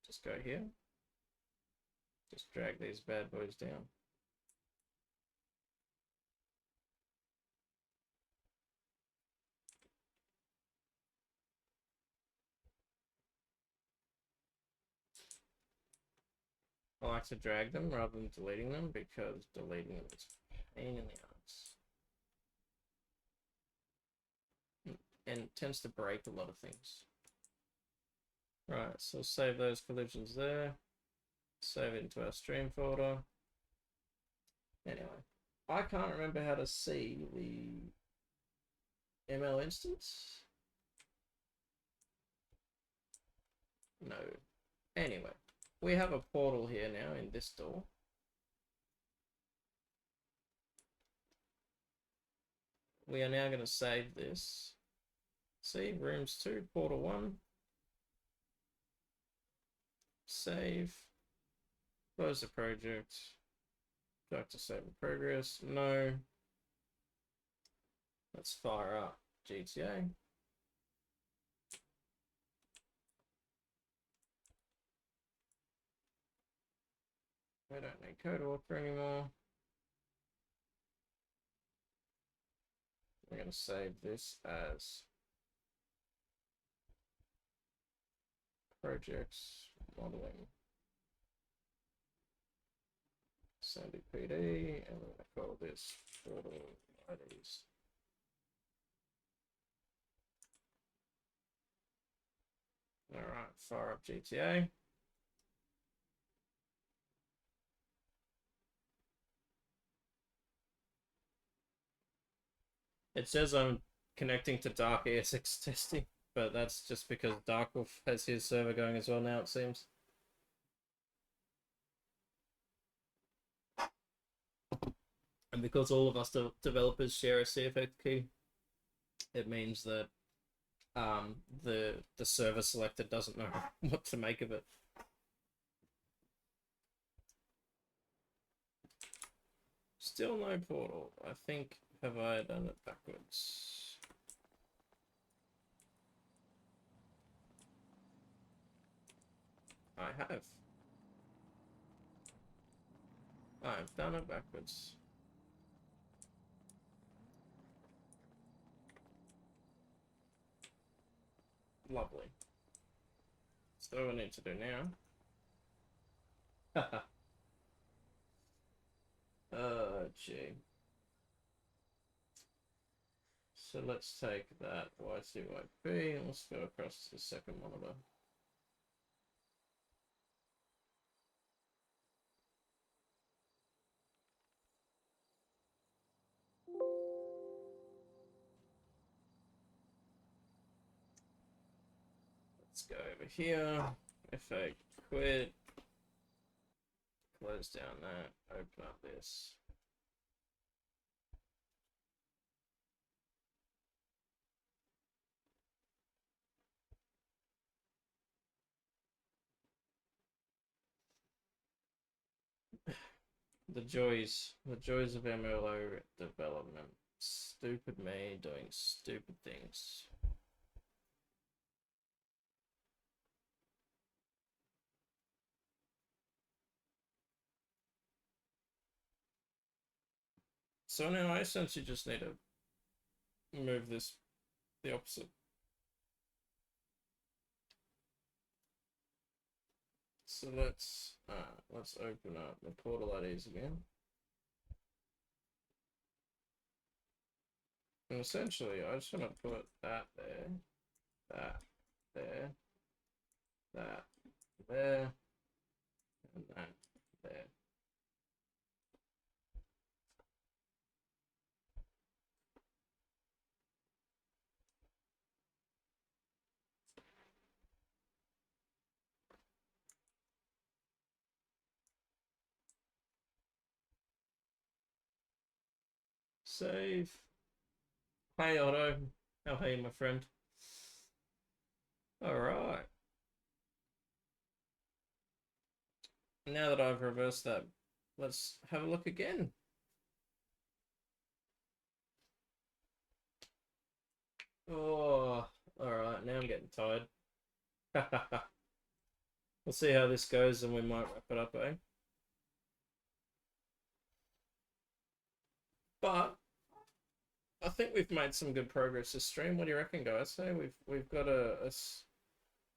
Just go here. Just drag these bad boys down. I like to drag them rather than deleting them because deleting them is a pain in the ass. And tends to break a lot of things. Right, so save those collisions there. Save it into our stream folder. Anyway, I can't remember how to see the ML instance. No. Anyway, we have a portal here now in this door. We are now going to save this. See, rooms 2, portal 1. Save. Close the project. Back to save in progress. No. Let's fire up GTA. We don't need code author anymore. We're going to save this as projects modeling Sandy PD, and we're going to call this portal IDs. All right, fire up GTA. It says I'm connecting to Dark ESX testing, but that's just because Darkwolf has his server going as well now, it seems. And because all of us developers share a CFX key, it means that the server selector doesn't know what to make of it. Still no portal. I think, have I done it backwards? I have. I've done it backwards. Lovely. So what we need to do now. Oh, gee. So let's take that Y2YP and let's go across to the second monitor. Let's go over here. If I quit, close down that, open up this. The joys of MLO development. Stupid me doing stupid things. So now I essentially just need to move this the opposite. So let's open up the portal IDs again. And essentially I just want to put that there, that there, that there, and that there. Save. Hey Otto, how are you, my friend? Alright. Now that I've reversed that, let's have a look again. Oh, alright, now I'm getting tired. We'll see how this goes and we might wrap it up, eh? But I think we've made some good progress this stream. What do you reckon, guys? Hey, we've got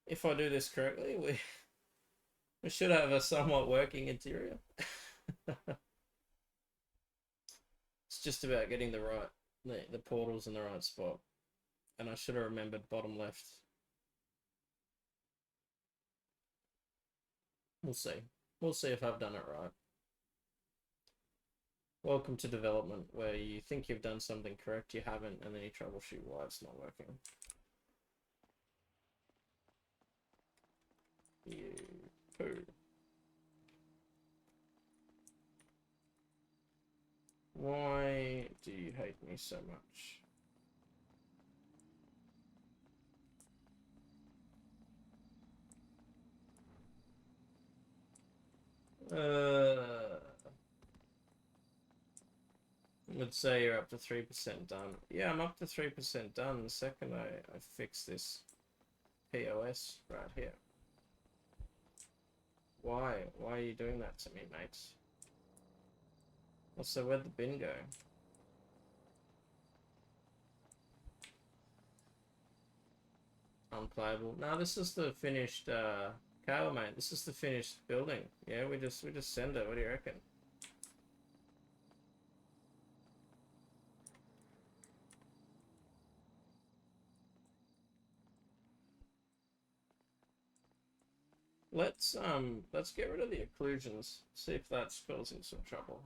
if I do this correctly, we should have a somewhat working interior. It's just about getting the portals in the right spot. And I should have remembered bottom left. We'll see. We'll see if I've done it right. Welcome to development, where you think you've done something correct, you haven't, and then you troubleshoot why it's not working. You poo. Why do you hate me so much? Would say you're up to 3% done. Yeah, I'm up to 3% done the second I fix this POS right here. Why? Why are you doing that to me, mates? Also, where'd the bin go? Unplayable. No, this is the finished Kale, mate. This is the finished building. Yeah, we just send it. What do you reckon? Let's get rid of the occlusions. See if that's causing some trouble,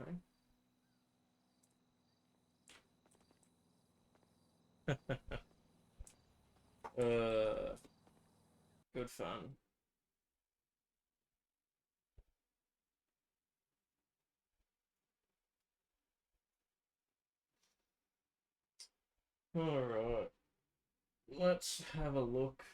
hey? Good fun. Alright. Let's have a look.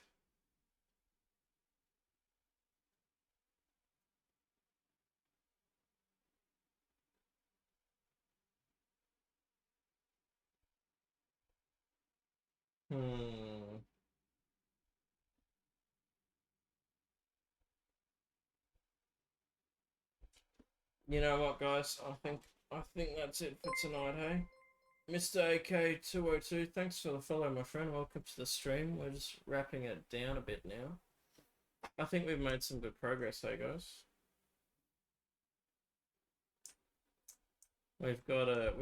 You know what, guys? I think that's it for tonight, hey? Mr. AK202, thanks for the follow, my friend. Welcome to the stream. We're just wrapping it down a bit now. I think we've made some good progress, hey, guys. We've got a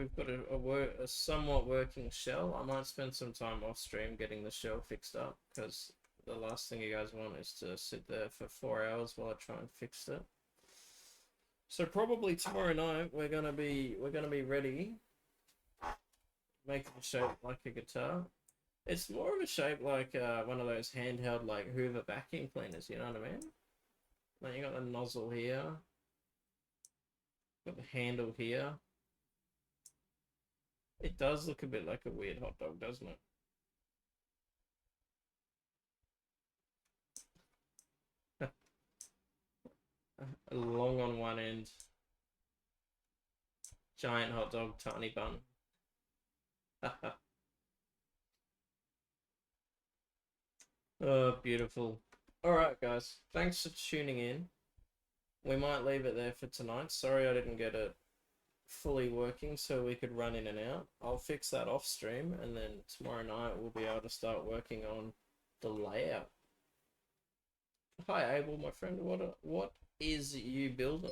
somewhat working shell. I might spend some time off stream getting the shell fixed up, because the last thing you guys want is to sit there for 4 hours while I try and fix it. So probably tomorrow night we're gonna be ready, making a shape like a guitar. It's more of a shape like one of those handheld like Hoover vacuum cleaners. You know what I mean? Like you got the nozzle here, got the handle here. It does look a bit like a weird hot dog, doesn't it? Long on one end, giant hot dog, tiny bun. Oh, beautiful. Alright, guys. Thanks for tuning in. We might leave it there for tonight. Sorry I didn't get it fully working so we could run in and out. I'll fix that off stream, and then tomorrow night we'll be able to start working on the layout. Hi Abel, my friend. What is you building?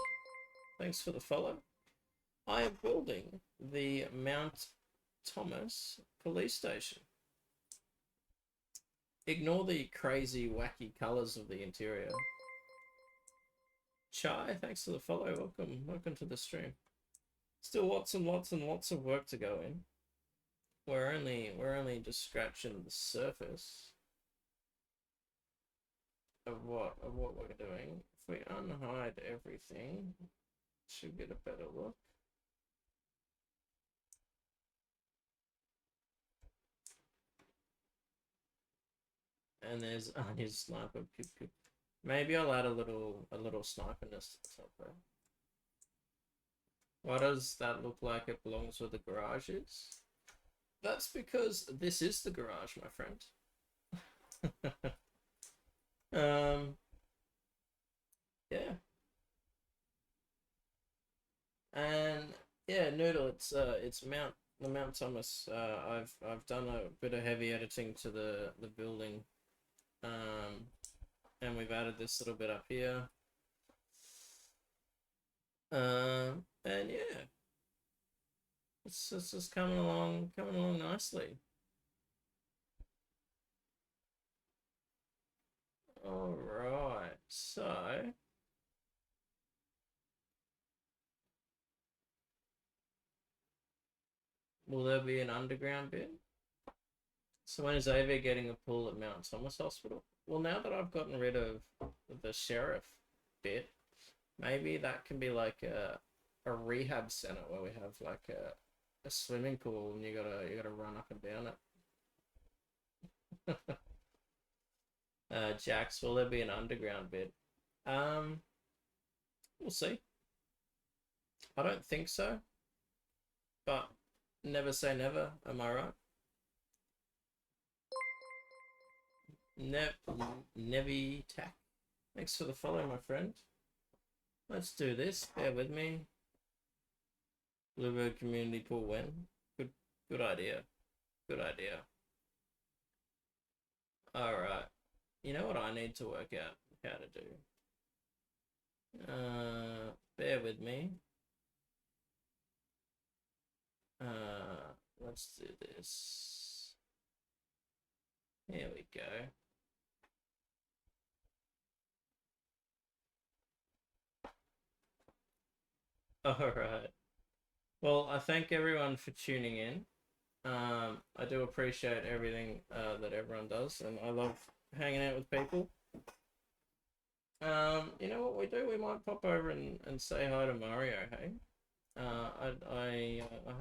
Thanks for the follow. I am building the Mount Thomas police station. Ignore the crazy wacky colors of the interior. Chai, thanks for the follow. Welcome to the stream. Still lots and lots and lots of work to go in. We're only just scratching the surface of what we're doing. If we unhide everything, should get a better look. And there's his sniper. Pew, pew. Maybe I'll add a little sniper nest to the top there. Why does that look like it belongs where the garage is? That's because this is the garage, my friend. Yeah. And yeah, Noodle, it's Mount Thomas. I've done a bit of heavy editing to the building. And we've added this little bit up here. And yeah. It's just coming along nicely. All right, so will there be an underground bit? So when is Ava getting a pool at Mount Thomas Hospital? Well, now that I've gotten rid of the sheriff bit, maybe that can be like a rehab center where we have like a swimming pool and you gotta run up and down it. Jax, will there be an underground bit? We'll see. I don't think so, but never say never. Am I right? Nevi Tack. Thanks for the follow, my friend. Let's do this. Bear with me. Bluebird community pool when? Good idea. Good idea. Alright. You know what I need to work out how to do? Bear with me. Let's do this. Here we go. Alright. Well, I thank everyone for tuning in. I do appreciate everything that everyone does, and I love hanging out with people. You know what we do? We might pop over and say hi to Mario, hey? I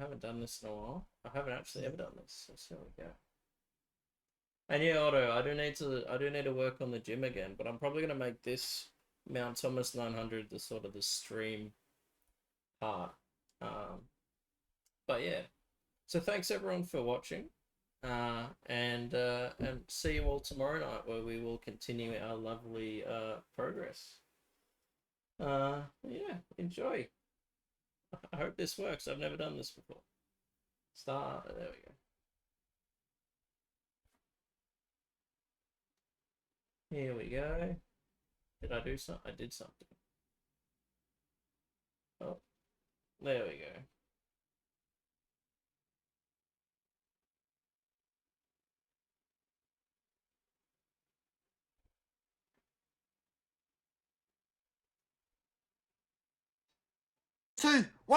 haven't done this in a while. I haven't actually ever done this, so here we go. And yeah, Otto, I do need to work on the gym again, but I'm probably gonna make this Mount Thomas 900 the sort of the stream part. But yeah, so thanks everyone for watching, and see you all tomorrow night where we will continue our lovely progress. Yeah, enjoy. I hope this works. I've never done this before. Start. There we go. Here we go. Did I do something? I did something. Oh, there we go. Two, one.